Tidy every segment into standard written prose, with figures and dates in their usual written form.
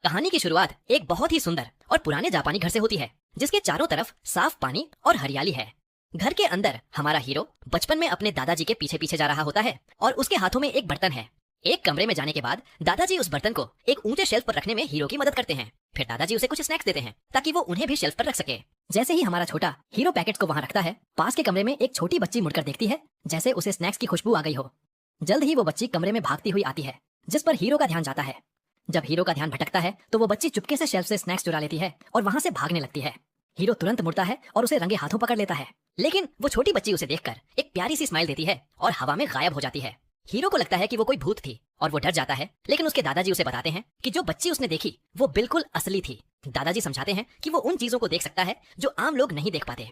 कहानी की शुरुआत एक बहुत ही सुंदर और पुराने जापानी घर से होती है, जिसके चारों तरफ साफ पानी और हरियाली है। घर के अंदर हमारा हीरो बचपन में अपने दादाजी के पीछे पीछे जा रहा होता है और उसके हाथों में एक बर्तन है। एक कमरे में जाने के बाद दादाजी उस बर्तन को एक ऊंचे शेल्फ पर रखने में हीरो की मदद करते हैं। फिर दादाजी उसे कुछ स्नैक्स देते हैं ताकि वो उन्हें भी शेल्फ पर रख सके। जैसे ही हमारा छोटा हीरो पैकेट्स को वहाँ रखता है, पास के कमरे में एक छोटी बच्ची मुड़कर देखती है, जैसे उसे स्नैक्स की खुशबू आ गई हो। जल्द ही वो बच्ची कमरे में भागती हुई आती है, जिस पर हीरो का ध्यान जाता है। जब हीरो का ध्यान भटकता है तो वो बच्ची चुपके से शेल्फ से स्नैक्स चुरा लेती है और वहां से भागने लगती है। हीरो तुरंत मुड़ता है और उसे रंगे हाथों पकड़ लेता है, लेकिन वो छोटी बच्ची उसे देखकर एक प्यारी सी स्माइल देती है और हवा में गायब हो जाती है। हीरो को लगता है कि वो कोई भूत थी और वो डर जाता है, लेकिन उसके दादाजी उसे बताते हैं कि जो बच्ची उसने देखी वो बिल्कुल असली थी। दादाजी समझाते हैं कि वो उन चीजों को देख सकता है जो आम लोग नहीं देख पाते,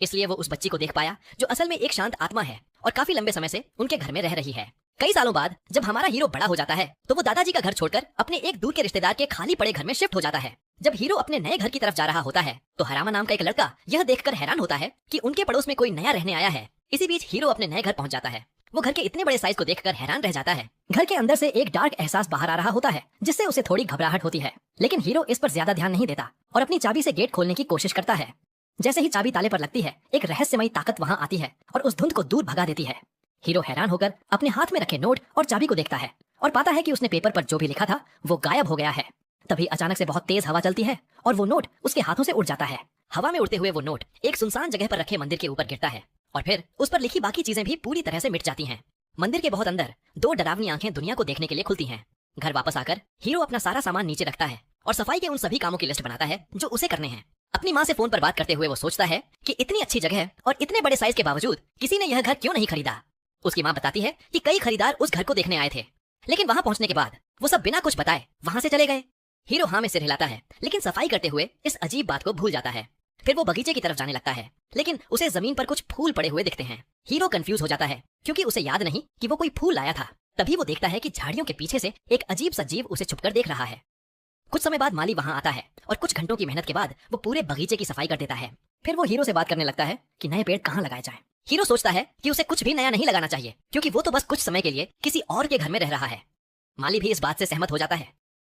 इसलिए वो उस बच्ची को देख पाया जो असल में एक शांत आत्मा है और काफी लंबे समय से उनके घर में रह रही है। कई सालों बाद जब हमारा हीरो बड़ा हो जाता है तो वो दादाजी का घर छोड़कर अपने एक दूर के रिश्तेदार के खाली पड़े घर में शिफ्ट हो जाता है। जब हीरो अपने नए घर की तरफ जा रहा होता है तो हरामा नाम का एक लड़का यह देखकर हैरान होता है कि उनके पड़ोस में कोई नया रहने आया है। इसी बीच हीरो अपने नए घर पहुंच जाता है। वो घर के इतने बड़े साइज को देखकर हैरान रह जाता है। घर के अंदर से एक डार्क एहसास बाहर आ रहा होता है, जिससे उसे थोड़ी घबराहट होती है, लेकिन हीरो इस पर ज्यादा ध्यान नहीं देता और अपनी चाबी से गेट खोलने की कोशिश करता है। जैसे ही चाबी ताले पर लगती है, एक रहस्यमयी ताकत वहां आती है और उस धुंध को दूर भगा देती है। हीरो हैरान होकर अपने हाथ में रखे नोट और चाबी को देखता है और पाता है कि उसने पेपर पर जो भी लिखा था वो गायब हो गया है। तभी अचानक से बहुत तेज हवा चलती है और वो नोट उसके हाथों से उड़ जाता है। हवा में उड़ते हुए वो नोट एक सुनसान जगह पर रखे मंदिर के ऊपर गिरता है और फिर उस पर लिखी बाकी चीजें भी पूरी तरह से मिट जाती हैं। मंदिर के बहुत अंदर दो डरावनी आंखें दुनिया को देखने के लिए खुलती हैं। घर वापस आकर हीरो अपना सारा सामान नीचे रखता है और सफाई के उन सभी कामों की लिस्ट बनाता है जो उसे करने हैं। अपनी माँ से फोन पर बात करते हुए वो सोचता है कि इतनी अच्छी जगह और इतने बड़े साइज के बावजूद किसी ने यह घर क्यों नहीं खरीदा। उसकी माँ बताती है कि कई खरीदार उस घर को देखने आए थे, लेकिन वहां पहुंचने के बाद वो सब बिना कुछ बताए वहां से चले गए। हीरो हाँ में सिर हिलाता है, लेकिन सफाई करते हुए इस अजीब बात को भूल जाता है। फिर वो बगीचे की तरफ जाने लगता है, लेकिन उसे जमीन पर कुछ फूल पड़े हुए दिखते हैं। हीरो कंफ्यूज हो जाता है क्योंकि उसे याद नहीं कि वो कोई फूल लाया था। तभी वो देखता है कि झाड़ियों के पीछे से एक अजीब सा जीव उसे छुपकर देख रहा है। कुछ समय बाद माली वहां आता है और कुछ घंटों की मेहनत के बाद वो पूरे बगीचे की सफाई कर देता है। फिर वो हीरो से बात करने लगता है कि नए पेड़ कहाँ लगाए जाएं। हीरो सोचता है कि उसे कुछ भी नया नहीं लगाना चाहिए, क्योंकि वो तो बस कुछ समय के लिए किसी और के घर में रह रहा है। माली भी इस बात से सहमत हो जाता है।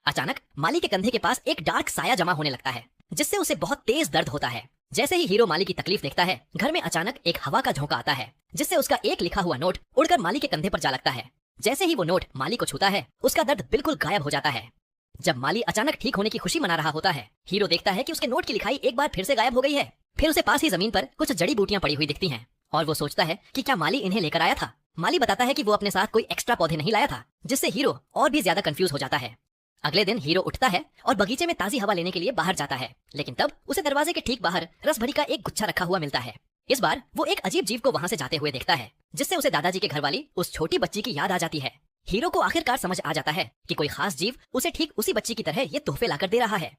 अचानक माली के कंधे के पास एक डार्क साया जमा होने लगता है, जिससे उसे बहुत तेज दर्द होता है। जैसे ही हीरो माली की तकलीफ देखता है, घर में अचानक एक हवा का झोंका आता है, जिससे उसका एक लिखा हुआ नोट उड़कर माली के कंधे पर जा लगता है। जैसे ही वो नोट माली को छूता है, उसका दर्द बिल्कुल गायब हो जाता है। जब माली अचानक ठीक होने की खुशी मना रहा होता है, हीरो देखता है कि उसके नोट की लिखाई एक बार फिर से गायब हो गई है। फिर उसे पास ही जमीन पर कुछ जड़ी बूटियां पड़ी हुई दिखती हैं और वो सोचता है कि क्या माली इन्हें लेकर आया था। माली बताता है कि वो अपने साथ कोई एक्स्ट्रा पौधे नहीं लाया था, जिससे हीरो और भी ज्यादा कंफ्यूज हो जाता है। अगले दिन हीरो उठता है और बगीचे में ताजी हवा लेने के लिए बाहर जाता है, लेकिन तब उसे दरवाजे के ठीक बाहर रस भरी का एक गुच्छा रखा हुआ मिलता है। इस बार वो एक अजीब जीव को वहां से जाते हुए देखता है, जिससे उसे दादाजी के घर वाली उस छोटी बच्ची की याद आ जाती है। हीरो को आखिरकार समझ आ जाता है कि कोई खास जीव उसे ठीक उसी बच्ची की तरह ये तोहफे लाकर दे रहा है।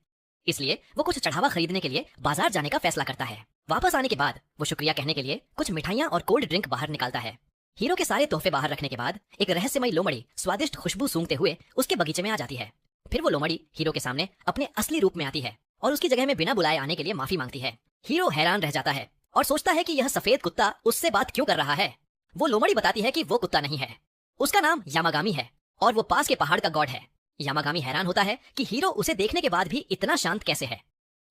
इसलिए वो कुछ चढ़ावा खरीदने के लिए बाजार जाने का फैसला करता है। वापस आने के बाद वो शुक्रिया कहने के लिए कुछ मिठाइयाँ और कोल्ड ड्रिंक बाहर निकालता है। हीरो के सारे तोहफे बाहर रखने के बाद एक रहस्यमयी लोमड़ी स्वादिष्ट खुशबू सूंघते हुए उसके बगीचे में आ जाती है। फिर वो लोमड़ी हीरो के सामने अपने असली रूप में आती है और उसकी जगह में बिना बुलाए आने के लिए माफी मांगती है। हीरो हैरान रह जाता है और सोचता है कि यह सफेद कुत्ता उससे बात क्यों कर रहा है। वो लोमड़ी बताती है कि वो कुत्ता नहीं है, उसका नाम यामागामी है और वो पास के पहाड़ का गॉड है। यामागामी हैरान होता है कि हीरो उसे देखने के बाद भी इतना शांत कैसे है।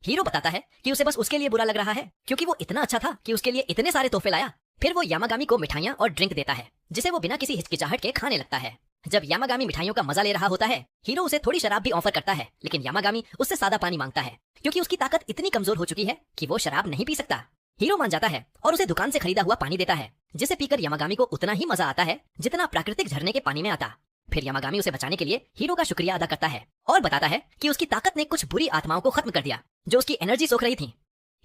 हीरो बताता है कि उसे बस उसके लिए बुरा लग रहा है, क्योंकि वो इतना अच्छा था कि उसके लिए इतने सारे तोहफे लाया। फिर वो यामागामी को मिठाइयाँ और ड्रिंक देता है, जिसे वो बिना किसी हिचकिचाहट के खाने लगता है। जब यामागामी मिठाइयों का मजा ले रहा होता है, हीरो उसे थोड़ी शराब भी ऑफर करता है, लेकिन यामागामी उससे सादा पानी मांगता है, क्योंकि उसकी ताकत इतनी कमजोर हो चुकी है कि वो शराब नहीं पी सकता। हीरो मान जाता है और उसे दुकान से खरीदा हुआ पानी देता है, जिसे पीकर यामागामी को उतना ही मजा आता है जितना प्राकृतिक झरने के पानी में आता। फिर यामागामी उसे बचाने के लिए हीरो का शुक्रिया अदा करता है और बताता है कि उसकी ताकत ने कुछ बुरी आत्माओं को खत्म कर दिया जो उसकी एनर्जी सोख रही थी।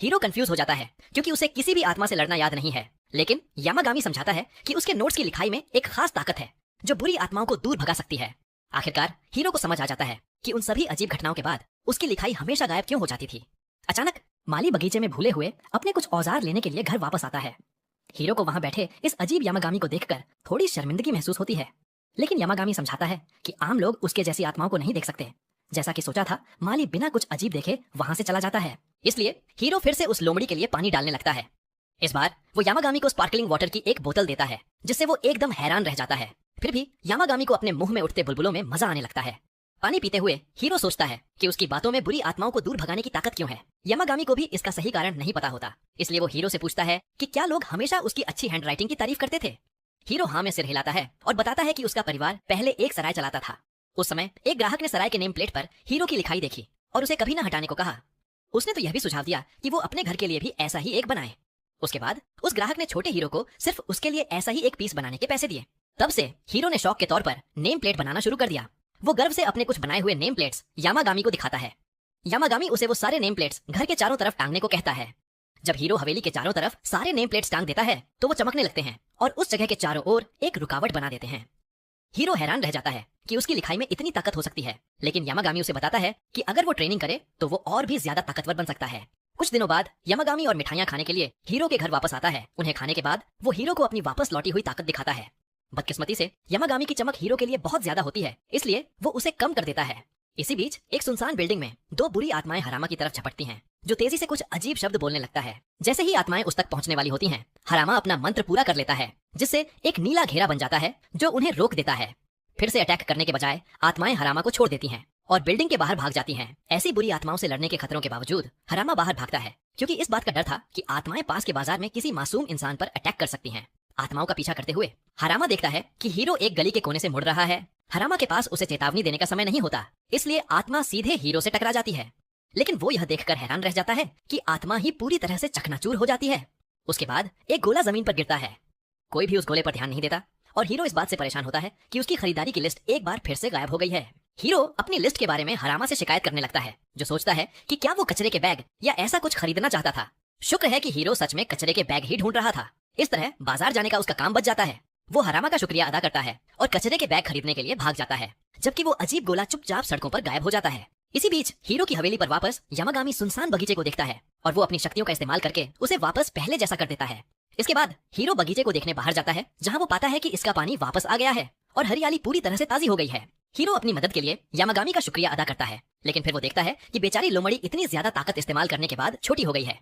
हीरो कंफ्यूज हो जाता है क्योंकि उसे किसी भी आत्मा से लड़ना याद नहीं है, लेकिन यामागामी समझाता है कि उसके नोट्स की लिखाई में एक खास ताकत है जो बुरी आत्माओं को दूर भगा सकती है। आखिरकार हीरो को समझ आ जाता है कि उन सभी अजीब घटनाओं के बाद उसकी लिखाई हमेशा गायब क्यों हो जाती थी। अचानक माली बगीचे में भूले हुए अपने कुछ औजार लेने के लिए घर वापस आता है। हीरो को वहां बैठे इस अजीब यामागामी को देखकर थोड़ी शर्मिंदगी महसूस होती है, लेकिन यामागामी समझाता है कि आम लोग उसके जैसी आत्माओं को नहीं देख सकते। जैसा कि सोचा था, माली बिना कुछ अजीब देखे वहां से चला जाता है। इसलिए हीरो फिर से उस लोमड़ी के लिए पानी डालने लगता है। इस बार वो यामागामी को स्पार्कलिंग वाटर की एक बोतल देता है, जिससे वो एकदम हैरान रह जाता है। फिर भी यामागामी को अपने मुंह में उठते बुलबुलों में मजा आने लगता है। पानी पीते हुए हीरो सोचता है कि उसकी बातों में बुरी आत्माओं को दूर भगाने की ताकत क्यों है। यामागामी को भी इसका सही कारण नहीं पता होता, इसलिए वो हीरो से पूछता है कि क्या लोग हमेशा उसकी अच्छी हैंडराइटिंग की तारीफ करते थे। हीरो हाँ में सिर हिलाता है और बताता है कि उसका परिवार पहले एक सराय चलाता था। उस समय एक ग्राहक ने सराय के नेम प्लेट पर हीरो की लिखाई देखी और उसे कभी न हटाने को कहा। उसने तो यह भी सुझाव दिया कि वो अपने घर के लिए भी ऐसा ही एक बनाए। उसके बाद उस ग्राहक ने छोटे हीरो को सिर्फ उसके लिए ऐसा ही एक पीस बनाने के पैसे दिए। तब से हीरो ने शौक के तौर पर नेम प्लेट बनाना शुरू कर दिया। वो गर्व से अपने कुछ बनाए हुए नेम प्लेट्स यामागामी को दिखाता है। यामागामी उसे वो सारे नेम प्लेट्स घर के चारों तरफ टांगने को कहता है। जब हीरो हवेली के चारों तरफ सारे नेम प्लेट्स टांग देता है तो वो चमकने लगते हैं और उस जगह के चारों ओर एक रुकावट बना देते हैं। हीरो हैरान रह जाता है कि उसकी लिखाई में इतनी ताकत हो सकती है, लेकिन यामागामी उसे बताता है कि अगर वो ट्रेनिंग करे तो वो और भी ज्यादा ताकतवर बन सकता है। कुछ दिनों बाद यामागामी और मिठाइयां खाने के लिए हीरो के घर वापस आता है। उन्हें खाने के बाद वो हीरो को अपनी वापस लौटी हुई ताकत दिखाता है। बदकिस्मती से यामागामी की चमक हीरो के लिए बहुत ज्यादा होती है, इसलिए वो उसे कम कर देता है। इसी बीच एक सुनसान बिल्डिंग में दो बुरी आत्माएं हरामा की तरफ झपटती हैं, जो तेजी से कुछ अजीब शब्द बोलने लगता है। जैसे ही आत्माएं उस तक पहुंचने वाली होती हैं, हरामा अपना मंत्र पूरा कर लेता है, जिससे एक नीला घेरा बन जाता है जो उन्हें रोक देता है। फिर से अटैक करने के बजाय आत्माएं हरामा को छोड़ देती हैं और बिल्डिंग के बाहर भाग जाती हैं। ऐसी बुरी आत्माओं से लड़ने के खतरों के बावजूद हरामा बाहर भागता है, क्योंकि इस बात का डर था कि आत्माएं पास के बाजार में किसी मासूम इंसान पर अटैक कर सकती हैं। आत्माओं का पीछा करते हुए हरामा देखता है कि हीरो एक गली के कोने से मुड़ रहा है। हरामा के पास उसे चेतावनी देने का समय नहीं होता, इसलिए आत्मा सीधे हीरो से टकरा जाती है। लेकिन वो यह देखकर हैरान रह जाता है कि आत्मा ही पूरी तरह से चकनाचूर हो जाती है। उसके बाद एक गोला जमीन पर गिरता है। कोई भी उस गोले पर ध्यान नहीं देता और हीरो इस बात से परेशान होता है कि उसकी खरीदारी की लिस्ट एक बार फिर से गायब हो गई है। हीरो अपनी लिस्ट के बारे में हरामा से शिकायत करने लगता है, जो सोचता है कि क्या वो कचरे के बैग या ऐसा कुछ खरीदना चाहता था। शुक्र है कि हीरो सच में कचरे के बैग ही ढूंढ रहा था। इस तरह बाजार जाने का उसका काम बच जाता है। वो हरामा का शुक्रिया अदा करता है और कचरे के बैग खरीदने के लिए भाग जाता है, जबकि वो अजीब गोला चुपचाप सड़कों पर गायब हो जाता है। इसी बीच हीरो की हवेली पर वापस यामागामी सुनसान बगीचे को देखता है और वो अपनी शक्तियों का इस्तेमाल करके उसे वापस पहले जैसा कर देता है। इसके बाद हीरो बगीचे को देखने बाहर जाता है, जहाँ वो पाता है कि इसका पानी वापस आ गया है और हरियाली पूरी तरह से ताजी हो गई है। हीरो अपनी मदद के लिए यामागामी का शुक्रिया अदा करता है, लेकिन फिर वो देखता है कि बेचारी लोमड़ी इतनी ज्यादा ताकत इस्तेमाल करने के बाद छोटी हो गई है।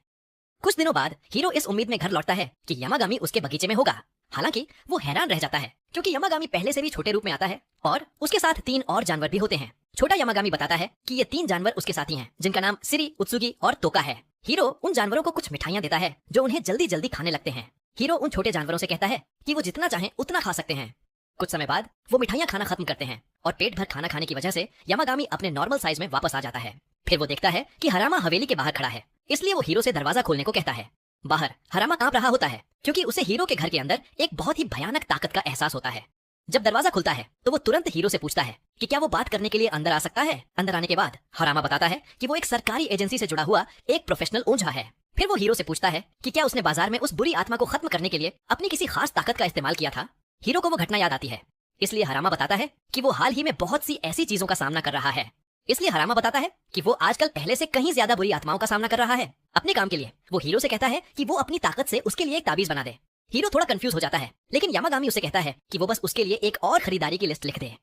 कुछ दिनों बाद हीरो इस उम्मीद में घर लौटता है कि यामागामी उसके बगीचे में होगा। हालांकि वो हैरान रह जाता है, क्योंकि यामागामी पहले से भी छोटे रूप में आता है और उसके साथ 3 और जानवर भी होते हैं। छोटा यामागामी बताता है कि ये 3 जानवर उसके साथी हैं, जिनका नाम सिरी, उत्सुगी और तोका है। हीरो उन जानवरों को कुछ मिठाइयां देता है जो उन्हें जल्दी जल्दी खाने लगते हैं। हीरो उन छोटे जानवरों से कहता है कि वो जितना चाहें उतना खा सकते हैं। कुछ समय बाद वो मिठाइयां खाना खत्म करते हैं और पेट भर खाना खाने की वजह से यामागामी अपने नॉर्मल साइज में वापस आ जाता है। फिर वो देखता है कि हरामा हवेली के बाहर खड़ा है, इसलिए वो हीरो से दरवाजा खोलने को कहता है। बाहर हरामा कांप रहा होता है, क्योंकि उसे हीरो के घर के अंदर एक बहुत ही भयानक ताकत का एहसास होता है। जब दरवाजा खुलता है तो वो तुरंत हीरो से पूछता है कि क्या वो बात करने के लिए अंदर आ सकता है। अंदर आने के बाद हरामा बताता है कि वो एक सरकारी एजेंसी से जुड़ा हुआ एक प्रोफेशनल ओझा है। फिर वो हीरो से पूछता है कि क्या उसने बाजार में उस बुरी आत्मा को खत्म करने के लिए अपनी किसी खास ताकत का इस्तेमाल किया था। हीरो को वो घटना याद आती है, इसलिए हरामा बताता है कि वो हाल ही में बहुत सी ऐसी चीजों का सामना कर रहा है। इसलिए हरामा बताता है कि वो आजकल पहले से कहीं ज्यादा बुरी आत्माओं का सामना कर रहा है। अपने काम के लिए वो हीरो से कहता है कि वो अपनी ताकत से उसके लिए एक ताबीज बना दे। हीरो थोड़ा कंफ्यूज हो जाता है, लेकिन यामागामी उसे कहता है कि वो बस उसके लिए एक और खरीदारी की लिस्ट लिख दे।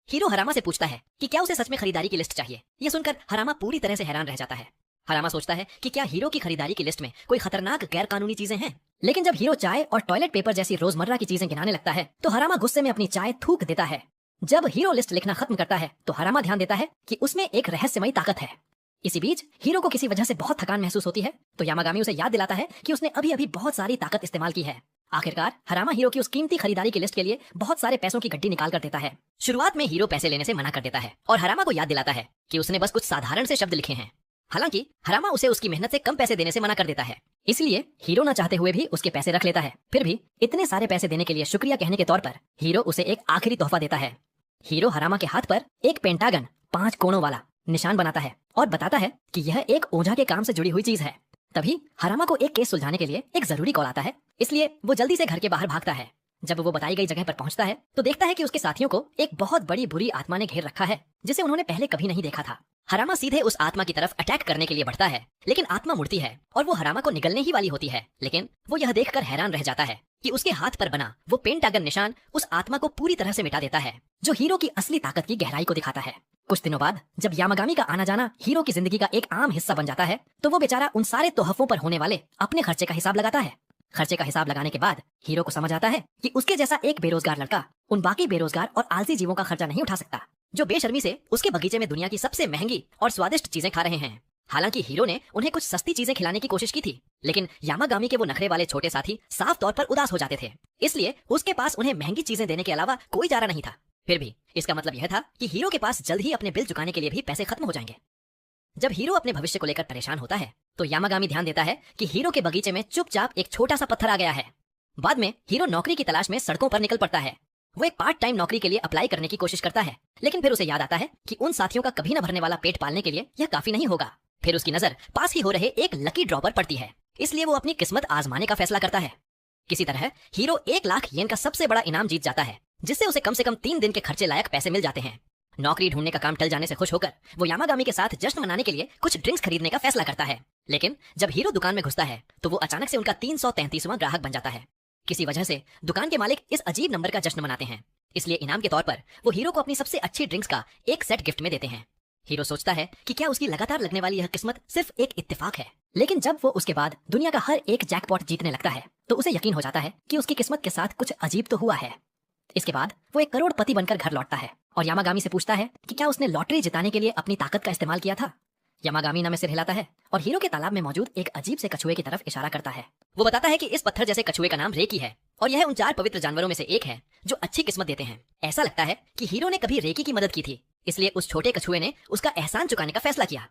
हीरो हरामा से पूछता है कि क्या उसे सच में खरीदारी की लिस्ट चाहिए। ये सुनकर हरामा पूरी तरह से हैरान रह जाता है। हरामा सोचता है कि क्या हीरो की खरीदारी की लिस्ट में कोई खतरनाक गैर कानूनी चीजें हैं। लेकिन जब हीरो चाय और टॉयलेट पेपर जैसी रोजमर्रा की चीजें गिनाने लगता है तो हरामा गुस्से में अपनी चाय थूक देता है। जब हीरो लिस्ट लिखना खत्म करता है तो हरामा ध्यान देता है कि उसमें एक रहस्यमयी ताकत है। इसी बीच हीरो को किसी वजह से बहुत थकान महसूस होती है, तो यामागामी उसे याद दिलाता है कि उसने अभी अभी बहुत सारी ताकत इस्तेमाल की है। आखिरकार हरामा हीरो की उस कीमती खरीदारी की लिस्ट के लिए बहुत सारे पैसों की गड्डी निकाल कर देता है। शुरुआत में हीरो पैसे लेने से मना कर देता है और हरामा को याद दिलाता है कि उसने बस कुछ साधारण से शब्द लिखे हैं। हालांकि हरामा उसे उसकी मेहनत से कम पैसे देने से मना कर देता है, इसलिए हीरो न चाहते हुए भी उसके पैसे रख लेता है। फिर भी इतने सारे पैसे देने के लिए शुक्रिया कहने के तौर पर हीरो उसे एक आखिरी तोहफा देता है। हीरो हरामा के हाथ पर एक पेंटागन 5 कोणों वाला निशान बनाता है और बताता है कि यह एक ओझा के काम से जुड़ी हुई चीज है। तभी हरामा को एक केस सुलझाने के लिए एक जरूरी कॉल आता है, इसलिए वो जल्दी से घर के बाहर भागता है। जब वो बताई गई जगह पर पहुंचता है तो देखता है कि उसके साथियों को एक बहुत बड़ी बुरी आत्मा ने घेर रखा है, जिसे उन्होंने पहले कभी नहीं देखा था। हरामा सीधे उस आत्मा की तरफ अटैक करने के लिए बढ़ता है, लेकिन आत्मा मुड़ती है और वो हरामा को निगलने ही वाली होती है। लेकिन वो यह देखकर हैरान रह जाता है कि उसके हाथ पर बना वो पेंटागन निशान उस आत्मा को पूरी तरह से मिटा देता है, जो हीरो की असली ताकत की गहराई को दिखाता है। कुछ दिनों बाद जब यामागामी का आना जाना हीरो की जिंदगी का एक आम हिस्सा बन जाता है, तो वो बेचारा उन सारे तोहफों पर होने वाले अपने खर्चे का हिसाब लगाता है। खर्चे का हिसाब लगाने के बाद हीरो को समझ आता है कि उसके जैसा एक बेरोजगार लड़का उन बाकी बेरोजगार और आलसी जीवों का खर्चा नहीं उठा सकता। जो बेशर्मी से उसके बगीचे में दुनिया की सबसे महंगी और स्वादिष्ट चीजें खा रहे हैं। हालांकि हीरो ने उन्हें कुछ सस्ती चीजें खिलाने की कोशिश की थी, लेकिन यामागामी के वो नखरे वाले छोटे साथी साफ तौर पर उदास हो जाते थे। इसलिए उसके पास उन्हें महंगी चीजें देने के अलावा कोई चारा नहीं था। फिर भी इसका मतलब यह था कि हीरो के पास जल्द ही अपने बिल चुकाने के लिए भी पैसे खत्म हो जाएंगे। जब हीरो अपने भविष्य को लेकर परेशान होता है तो यामागामी ध्यान देता है कि हीरो के बगीचे में चुपचाप एक छोटा सा पत्थर आ गया है। बाद में हीरो नौकरी की तलाश में सड़कों पर निकल पड़ता है। वो एक पार्ट टाइम नौकरी के लिए अप्लाई करने की कोशिश करता है, लेकिन फिर उसे याद आता है कि उन साथियों का कभी न भरने वाला पेट पालने के लिए यह काफी नहीं होगा। फिर उसकी नजर पास ही हो रहे एक लकी ड्रॉ पर पड़ती है, इसलिए वो अपनी किस्मत आजमाने का फैसला करता है। किसी तरह हीरो 1 लाख येन का सबसे बड़ा इनाम जीत जाता है, जिससे उसे कम से कम 3 दिन के खर्चे लायक पैसे मिल जाते हैं। नौकरी ढूंढने का काम टल जाने से खुश होकर वो यामागामी के साथ जश्न मनाने के लिए कुछ ड्रिंक्स खरीदने का फैसला करता है। लेकिन जब हीरो दुकान में घुसता है तो वो अचानक से उनका 333वां ग्राहक बन जाता है। किसी वजह से दुकान के मालिक इस अजीब नंबर का जश्न मनाते हैं, इसलिए इनाम के तौर पर वो हीरो को अपनी सबसे अच्छी ड्रिंक्स का एक सेट गिफ्ट में देते हैं। हीरो सोचता है कि क्या उसकी लगातार लगने वाली यह किस्मत सिर्फ एक इत्तेफाक है, लेकिन जब वो उसके बाद दुनिया का हर एक जैकपॉट जीतने लगता है तो उसे यकीन हो जाता है कि उसकी किस्मत के साथ कुछ अजीब तो हुआ है। इसके बाद वो एक करोड़पति बनकर घर लौटता है और यामागामी से पूछता है कि क्या उसने लॉटरी जिताने के लिए अपनी ताकत का इस्तेमाल किया था। यामागामी ना में सिर हिलाता है और हीरो के तालाब में मौजूद एक अजीब से कछुए की तरफ इशारा करता है। वो बताता है कि इस पत्थर जैसे कछुए का नाम रेकी है और यह उन 4 पवित्र जानवरों में से एक है जो अच्छी किस्मत देते हैं। ऐसा लगता है कि हीरो ने कभी रेकी की मदद की थी, इसलिए उस छोटे कछुए ने उसका एहसान चुकाने का फैसला किया।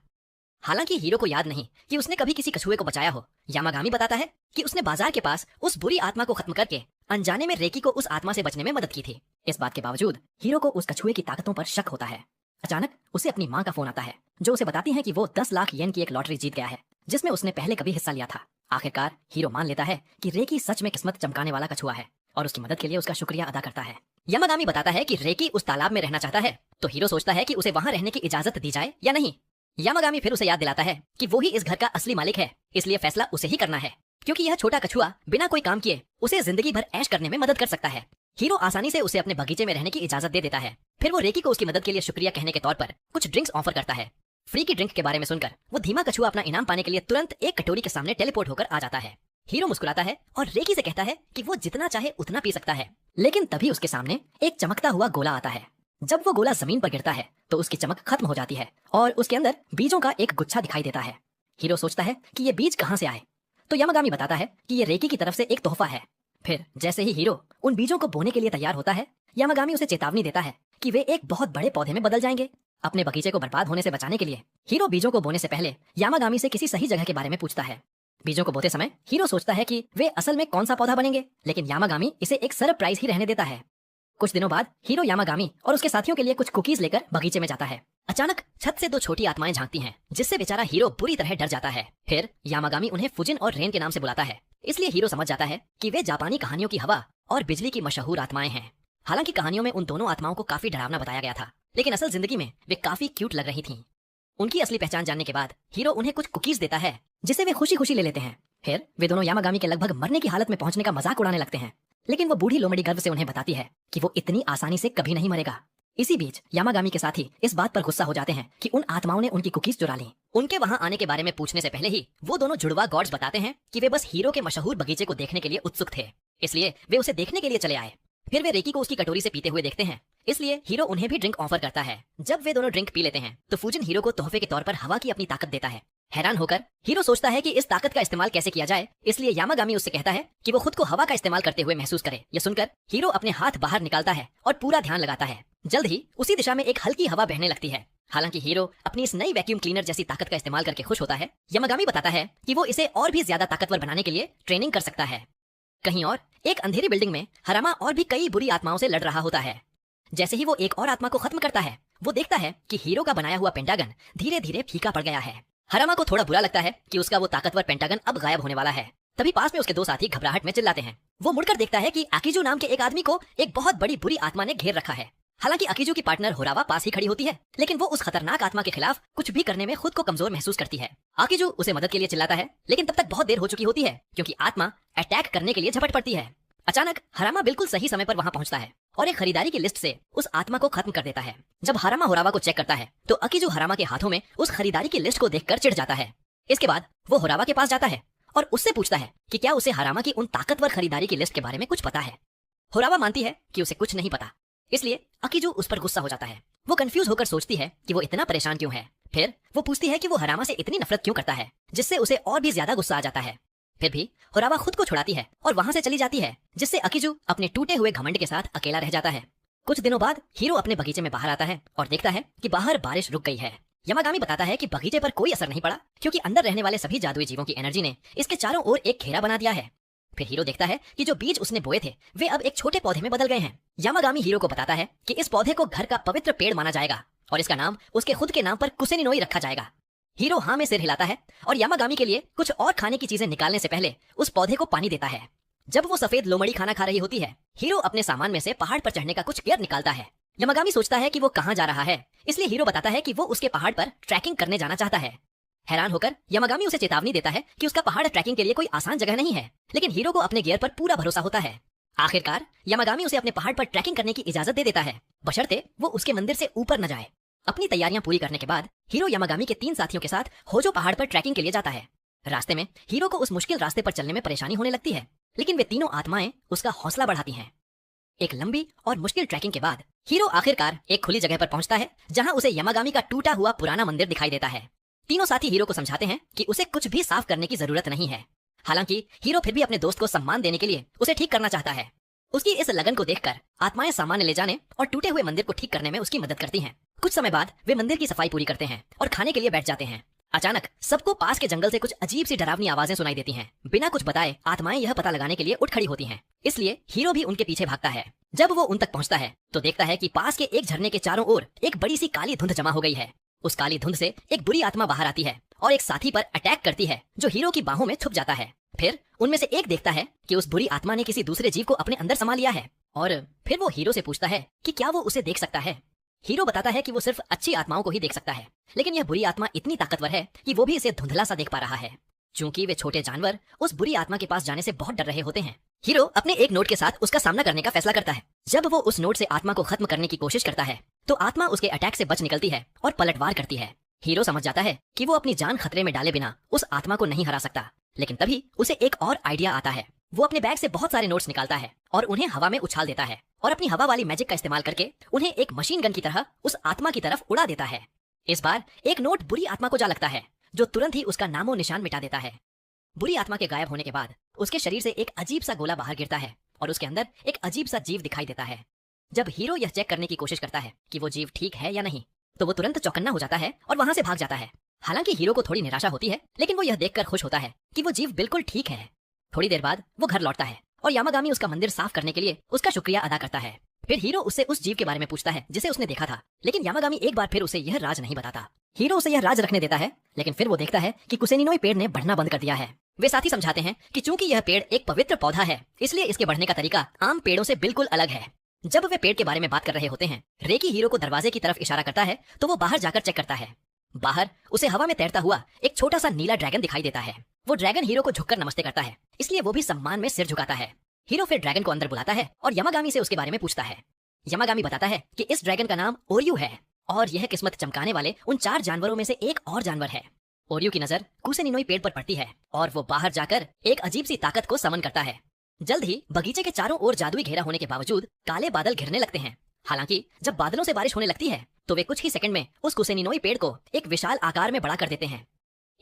हालांकि हीरो को याद नहीं कि उसने कभी किसी कछुए को बचाया हो। यामागामी बताता है कि उसने बाजार के पास उस बुरी आत्मा को खत्म करके अनजाने में रेकी को उस आत्मा से बचने में मदद की थी। इस बात के बावजूद हीरो को उस कछुए की ताकतों पर शक होता है। अचानक उसे अपनी माँ का फोन आता है, जो उसे बताती है कि वो 10 लाख येन की एक लॉटरी जीत गया है, जिसमें उसने पहले कभी हिस्सा लिया था। आखिरकार हीरो मान लेता है कि रेकी सच में किस्मत चमकाने वाला कछुआ है और उसकी मदद के लिए उसका शुक्रिया अदा करता है। यामागामी बताता है कि रेकी उस तालाब में रहना चाहता है, तो हीरो सोचता है कि उसे वहां रहने की इजाजत दी जाए या नहीं। यामागामी फिर उसे याद दिलाता है कि वो ही इस घर का असली मालिक है, इसलिए फैसला उसे ही करना है, क्योंकि यह छोटा कछुआ बिना कोई काम किए उसे जिंदगी भर ऐश करने में मदद कर सकता है। हीरो आसानी से उसे अपने बगीचे में रहने की इजाजत दे देता है। फिर वो रेकी को उसकी मदद के लिए शुक्रिया कहने के तौर पर कुछ ड्रिंक्स ऑफर करता है। फ्री की ड्रिंक के बारे में सुनकर वो धीमा कछुआ अपना इनाम पाने के लिए तुरंत एक कटोरी के सामने टेलीपोर्ट होकर आ जाता है। हीरो मुस्कुराता है और रेकी से कहता है कि वो जितना चाहे उतना पी सकता है, लेकिन तभी उसके सामने एक चमकता हुआ गोला आता है। जब वो गोला जमीन पर गिरता है तो उसकी चमक खत्म हो जाती है और उसके अंदर बीजों का एक गुच्छा दिखाई देता है। हीरो सोचता है कि ये बीज कहाँ से आए, तो यामागामी बताता है कि ये रेकी की तरफ से एक तोहफा है। फिर जैसे ही हीरो उन बीजों को बोने के लिए तैयार होता है, यामागामी उसे चेतावनी देता है कि वे एक बहुत बड़े पौधे में बदल जाएंगे। अपने बगीचे को बर्बाद होने से बचाने के लिए हीरो बीजों को बोने से पहले यामागामी से किसी सही जगह के बारे में पूछता है। बीजों को बोते समय हीरो सोचता है कि वे असल में कौन सा पौधा बनेंगे, लेकिन यामागामी इसे एक सरप्राइज ही रहने देता है। कुछ दिनों बाद हीरो यामागामी और उसके साथियों के लिए कुछ कुकीज लेकर बगीचे में जाता है। अचानक छत से 2 छोटी आत्माएं झांकती हैं, जिससे बेचारा हीरो बुरी तरह डर जाता है। फिर यामागामी उन्हें फुजिन और रेन के नाम से बुलाता है, इसलिए हीरो समझ जाता है कि वे जापानी कहानियों की हवा और बिजली की मशहूर आत्माएं हैं। हालांकि कहानियों में उन दोनों आत्माओं को काफी डरावना बताया गया था, लेकिन असल जिंदगी में वे काफी क्यूट लग रही थीं। उनकी असली पहचान जानने के बाद हीरो उन्हें कुछ कुकीज देता है, जिसे वे खुशी खुशी ले लेते हैं। फिर वे दोनों यामागामी के लगभग मरने की हालत में पहुंचने का मजाक उड़ाने लगते हैं, लेकिन वो बूढ़ी लोमड़ी गर्व से उन्हें बताती है कि वो इतनी आसानी से कभी नहीं मरेगा। इसी बीच यामागामी के साथी इस बात पर गुस्सा हो जाते हैं कि उन आत्माओं ने उनकी कुकीज चुरा ली। उनके वहां आने के बारे में पूछने से पहले ही वो दोनों जुड़वा गॉड्स बताते हैं कि वे बस हीरो के मशहूर बगीचे को देखने के लिए उत्सुक थे, इसलिए वे उसे देखने के लिए चले आए। फिर वे रेकी को उसकी कटोरी से पीते हुए देखते हैं, इसलिए हीरो उन्हें भी ड्रिंक ऑफर करता है। जब वे दोनों ड्रिंक पी लेते हैं तो फुजिन हीरो को तोहफे के तौर पर हवा की अपनी ताकत देता है। हैरान होकर हीरो सोचता है कि इस ताकत का इस्तेमाल कैसे किया जाए, इसलिए यामागामी उससे कहता है कि वो खुद को हवा का इस्तेमाल करते हुए महसूस करे। यह सुनकर हीरो अपने हाथ बाहर निकालता है और पूरा ध्यान लगाता है। जल्द ही उसी दिशा में एक हल्की हवा बहने लगती है। हालांकि हीरो अपनी इस नई वैक्यूम क्लीनर जैसी ताकत का इस्तेमाल करके खुश होता है। यामागामी बताता है कि वो इसे और भी ज्यादा ताकतवर बनाने के लिए ट्रेनिंग कर सकता है। कहीं और एक अंधेरी बिल्डिंग में हरामा और भी कई बुरी आत्माओं से लड़ रहा होता है। जैसे ही वो एक और आत्मा को खत्म करता है, वो देखता है कि हीरो का बनाया हुआ पेंटागन धीरे धीरे फीका पड़ गया है। हरामा को थोड़ा बुरा लगता है कि उसका वो ताकतवर पेंटागन अब गायब होने वाला है। तभी पास में उसके 2 साथी घबराहट में चिल्लाते हैं। वो मुड़कर देखता है कि आकिजू नाम के एक आदमी को एक बहुत बड़ी बुरी आत्मा ने घेर रखा है। हालांकि आकिजू की पार्टनर होरावा पास ही खड़ी होती है, लेकिन वो उस खतरनाक आत्मा के खिलाफ कुछ भी करने में खुद को कमजोर महसूस करती है। आकिजू उसे मदद के लिए चिल्लाता है, लेकिन तब तक बहुत देर हो चुकी होती है क्योंकि आत्मा अटैक करने के लिए झपट पड़ती है। अचानक हरामा बिल्कुल सही समय पर वहां पहुंचता है और एक खरीदारी की लिस्ट से उस आत्मा को खत्म कर देता है। जब हरामा होरावा को चेक करता है तो आकिजू हरामा के हाथों में उस खरीदारी की लिस्ट को देखकर चिढ़ जाता है। इसके बाद वो होरावा के पास जाता है और उससे पूछता है कि क्या उसे हरामा की उन ताकतवर खरीदारी की लिस्ट के बारे में कुछ पता है। होरावा मानती है कि उसे कुछ नहीं पता, इसलिए आकिजू उस पर गुस्सा हो जाता है वो कंफ्यूज होकर सोचती है कि वो इतना परेशान क्यों है। फिर वो पूछती है कि वो हरामा से इतनी नफरत क्यों करता है, जिससे उसे और भी ज्यादा गुस्सा आ जाता है। फिर भी हुरावा खुद को छुड़ाती है और वहां से चली जाती है, जिससे अकीजू अपने टूटे हुए घमंड के साथ अकेला रह जाता है। कुछ दिनों बाद हीरो अपने बगीचे में बाहर आता है और देखता है कि बाहर बारिश रुक गई है। यमागामी बताता है कि बगीचे पर कोई असर नहीं पड़ा, क्योंकि अंदर रहने वाले सभी जादुई जीवों की एनर्जी ने इसके चारों ओर एक घेरा बना दिया है। फिर हीरो देखता है कि जो बीज उसने बोए थे वे अब एक छोटे पौधे में बदल गए हैं। यामागामी हीरो को बताता है कि इस पौधे को घर का पवित्र पेड़ माना जाएगा और इसका नाम उसके खुद के नाम पर कुसेनिनोई रखा जाएगा। हीरो हाँ में सिर हिलाता है और यामागामी के लिए कुछ और खाने की चीजें निकालने से पहले उस पौधे को पानी देता है। जब वो सफेद लोमड़ी खाना खा रही होती है, हीरो अपने सामान में से पहाड़ पर चढ़ने का कुछ गियर निकालता है। यामागामी सोचता है कि वो कहाँ जा रहा है, इसलिए हीरो बताता है कि वो उसके पहाड़ पर ट्रैकिंग करने जाना चाहता है। हैरान होकर यामागामी उसे चेतावनी देता है कि उसका पहाड़ ट्रैकिंग के लिए कोई आसान जगह नहीं है, लेकिन हीरो को अपने गियर पर पूरा भरोसा होता है। आखिरकार यामागामी उसे अपने पहाड़ पर ट्रैकिंग करने की इजाजत दे देता है, बशर्ते वो उसके मंदिर से ऊपर न जाए। अपनी तैयारियां पूरी करने के बाद हीरो यामागामी के 3 साथियों के साथ होजो पहाड़ पर ट्रैकिंग के लिए जाता है। रास्ते में हीरो को उस मुश्किल रास्ते पर चलने में परेशानी होने लगती है, लेकिन वे तीनों आत्माएं उसका हौसला बढ़ाती हैं। एक लंबी और मुश्किल ट्रैकिंग के बाद हीरो आखिरकार एक खुली जगह पर पहुंचता है, जहां उसे यामागामी का टूटा हुआ पुराना मंदिर दिखाई देता है। तीनों साथी हीरो को समझाते हैं कि उसे कुछ भी साफ करने की जरूरत नहीं है। हालांकि हीरो फिर भी अपने दोस्त को सम्मान देने के लिए उसे ठीक करना चाहता है। उसकी इस लगन को देखकर आत्माएं सामान्य ले जाने और टूटे हुए मंदिर को ठीक करने में उसकी मदद करती हैं। कुछ समय बाद वे मंदिर की सफाई पूरी करते हैं और खाने के लिए बैठ जाते हैं। अचानक सबको पास के जंगल से कुछ अजीब सी डरावनी आवाजें सुनाई देती हैं। बिना कुछ बताए आत्माएं यह पता लगाने के लिए उठ खड़ी होती हैं, इसलिए हीरो भी उनके पीछे भागता है। जब वो उन तक पहुंचता है तो देखता है कि पास के एक झरने के चारों ओर एक बड़ी सी काली धुंध जमा हो गई है। उस काली धुंध से एक बुरी आत्मा बाहर आती है और एक साथी पर अटैक करती है, जो हीरो की बाहों में छुप जाता है। फिर उनमें से एक देखता है कि उस बुरी आत्मा ने किसी दूसरे जीव को अपने अंदर समा लिया है, और फिर वो हीरो से पूछता है कि क्या वो उसे देख सकता है। हीरो बताता है कि वो सिर्फ अच्छी आत्माओं को ही देख सकता है, लेकिन यह बुरी आत्मा इतनी ताकतवर है कि वो भी इसे धुंधला सा देख पा रहा है। चूंकि वे छोटे जानवर उस बुरी आत्मा के पास जाने से बहुत डर रहे होते हैं, हीरो अपने एक नोट के साथ उसका सामना करने का फैसला करता है। जब वो उस नोट से आत्मा को खत्म करने की कोशिश करता है तो आत्मा उसके अटैक से बच निकलती है और पलटवार करती है। हीरो समझ जाता है कि वो अपनी जान खतरे में डाले बिना उस आत्मा को नहीं हरा सकता, लेकिन तभी उसे एक और आइडिया आता है। वो अपने बैग से बहुत सारे नोट्स निकालता है और उन्हें हवा में उछाल देता है और अपनी हवा वाली मैजिक का इस्तेमाल करके उन्हें एक मशीन गन की तरह उस आत्मा की तरफ उड़ा देता है। इस बार एक नोट बुरी आत्मा को जा लगता है, जो तुरंत ही उसका नामो निशान मिटा देता है। बुरी आत्मा के गायब होने के बाद उसके शरीर से एक अजीब सा गोला बाहर गिरता है और उसके अंदर एक अजीब सा जीव दिखाई देता है। जब हीरो यह चेक करने की कोशिश करता है कि वो जीव ठीक है या नहीं, तो वो तुरंत चौकन्ना हो जाता है और वहां से भाग जाता है। हालांकि हीरो को थोड़ी निराशा होती है, लेकिन वो यह देखकर खुश होता है कि वो जीव बिल्कुल ठीक है। थोड़ी देर बाद वो घर लौटता है और यामागामी उसका मंदिर साफ करने के लिए उसका शुक्रिया अदा करता है। फिर हीरो उससे उस जीव के बारे में पूछता है जिसे उसने देखा था, लेकिन यामागामी एक बार फिर उसे यह राज नहीं बताता। हीरो उसे यह राज रखने देता है, लेकिन फिर वो देखता है कि कुसेनिनोई पेड़ ने बढ़ना बंद कर दिया है। वे साथी समझाते हैं कि चूंकि यह पेड़ एक पवित्र पौधा है, इसलिए इसके बढ़ने का तरीका आम पेड़ों से बिल्कुल अलग है। जब वे पेड़ के बारे में बात कर रहे होते हैं, रेकी हीरो को दरवाजे की तरफ इशारा करता है, तो वो बाहर जाकर चेक करता है। बाहर उसे हवा में तैरता हुआ एक छोटा सा नीला ड्रैगन दिखाई देता है। वो ड्रैगन हीरो को झुककर नमस्ते करता है, इसलिए वो भी सम्मान में सिर झुकाता है। हीरो फिर ड्रैगन को अंदर बुलाता है और यामागामी से उसके बारे में पूछता है। यामागामी बताता है कि इस ड्रैगन का नाम ओरियू है और यह किस्मत चमकाने वाले उन 4 जानवरों में से एक और जानवर है। ओरियू की नजर कुसेनिनोई पेड़ पर पड़ती है और वो बाहर जाकर एक अजीब सी ताकत को समन करता है। जल्द ही बगीचे के चारों ओर जादुई घेरा होने के बावजूद काले बादल घिरने लगते हैं। हालांकि जब बादलों से बारिश होने लगती है तो वे कुछ ही सेकंड में उस कुसेनिनोई पेड़ को एक विशाल आकार में बड़ा कर देते हैं।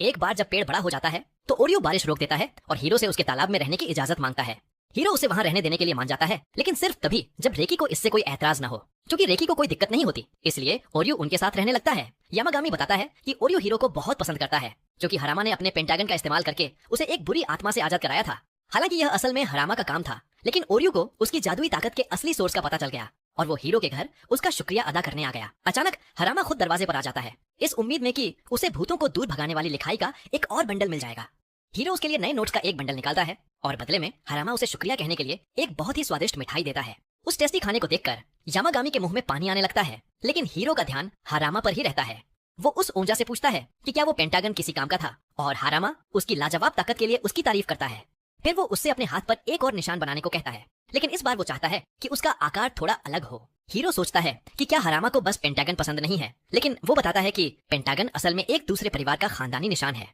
एक बार जब पेड़ बड़ा हो जाता है तो ओरियू बारिश रोक देता है और हीरो से उसके तालाब में रहने की इजाजत मांगता है। हीरो उसे वहां रहने देने के लिए मान जाता है, लेकिन सिर्फ तभी जब रेकी को इससे कोई एतराज न हो। क्योंकि रेकी को कोई दिक्कत नहीं होती, इसलिए ओरियू उनके साथ रहने लगता है। यामागामी बताता है कि ओरियू हीरो को बहुत पसंद करता है, क्योंकि हरामा ने अपने पेंटागन का इस्तेमाल करके उसे एक बुरी आत्मा से आजाद कराया था। हालांकि यह असल में हरामा का काम था, लेकिन ओरियू को उसकी जादुई ताकत के असली सोर्स का पता चल गया और वो हीरो के घर उसका शुक्रिया अदा करने आ गया। अचानक हरामा खुद दरवाजे पर आ जाता है, इस उम्मीद में कि उसे भूतों को दूर भगाने वाली लिखाई का एक और बंडल मिल जाएगा। हीरो उसके लिए नए नोट्स का एक बंडल निकालता है और बदले में हरामा उसे शुक्रिया कहने के लिए एक बहुत ही स्वादिष्ट मिठाई देता है। उस टेस्टी खाने को देखकर यामागामी के मुंह में पानी आने लगता है, लेकिन हीरो का ध्यान हरामा पर ही रहता है। वो उस ओंजा से पूछता है कि क्या वो पेंटागन किसी काम का था, और हरामा उसकी लाजवाब ताकत के लिए उसकी तारीफ करता है। फिर वो उससे अपने हाथ पर एक और निशान बनाने को कहता है, लेकिन इस बार वो चाहता है कि उसका आकार थोड़ा अलग हो। हीरो सोचता है कि क्या हरामा को बस पेंटागन पसंद नहीं है, लेकिन वो बताता है कि पेंटागन असल में एक दूसरे परिवार का खानदानी निशान है।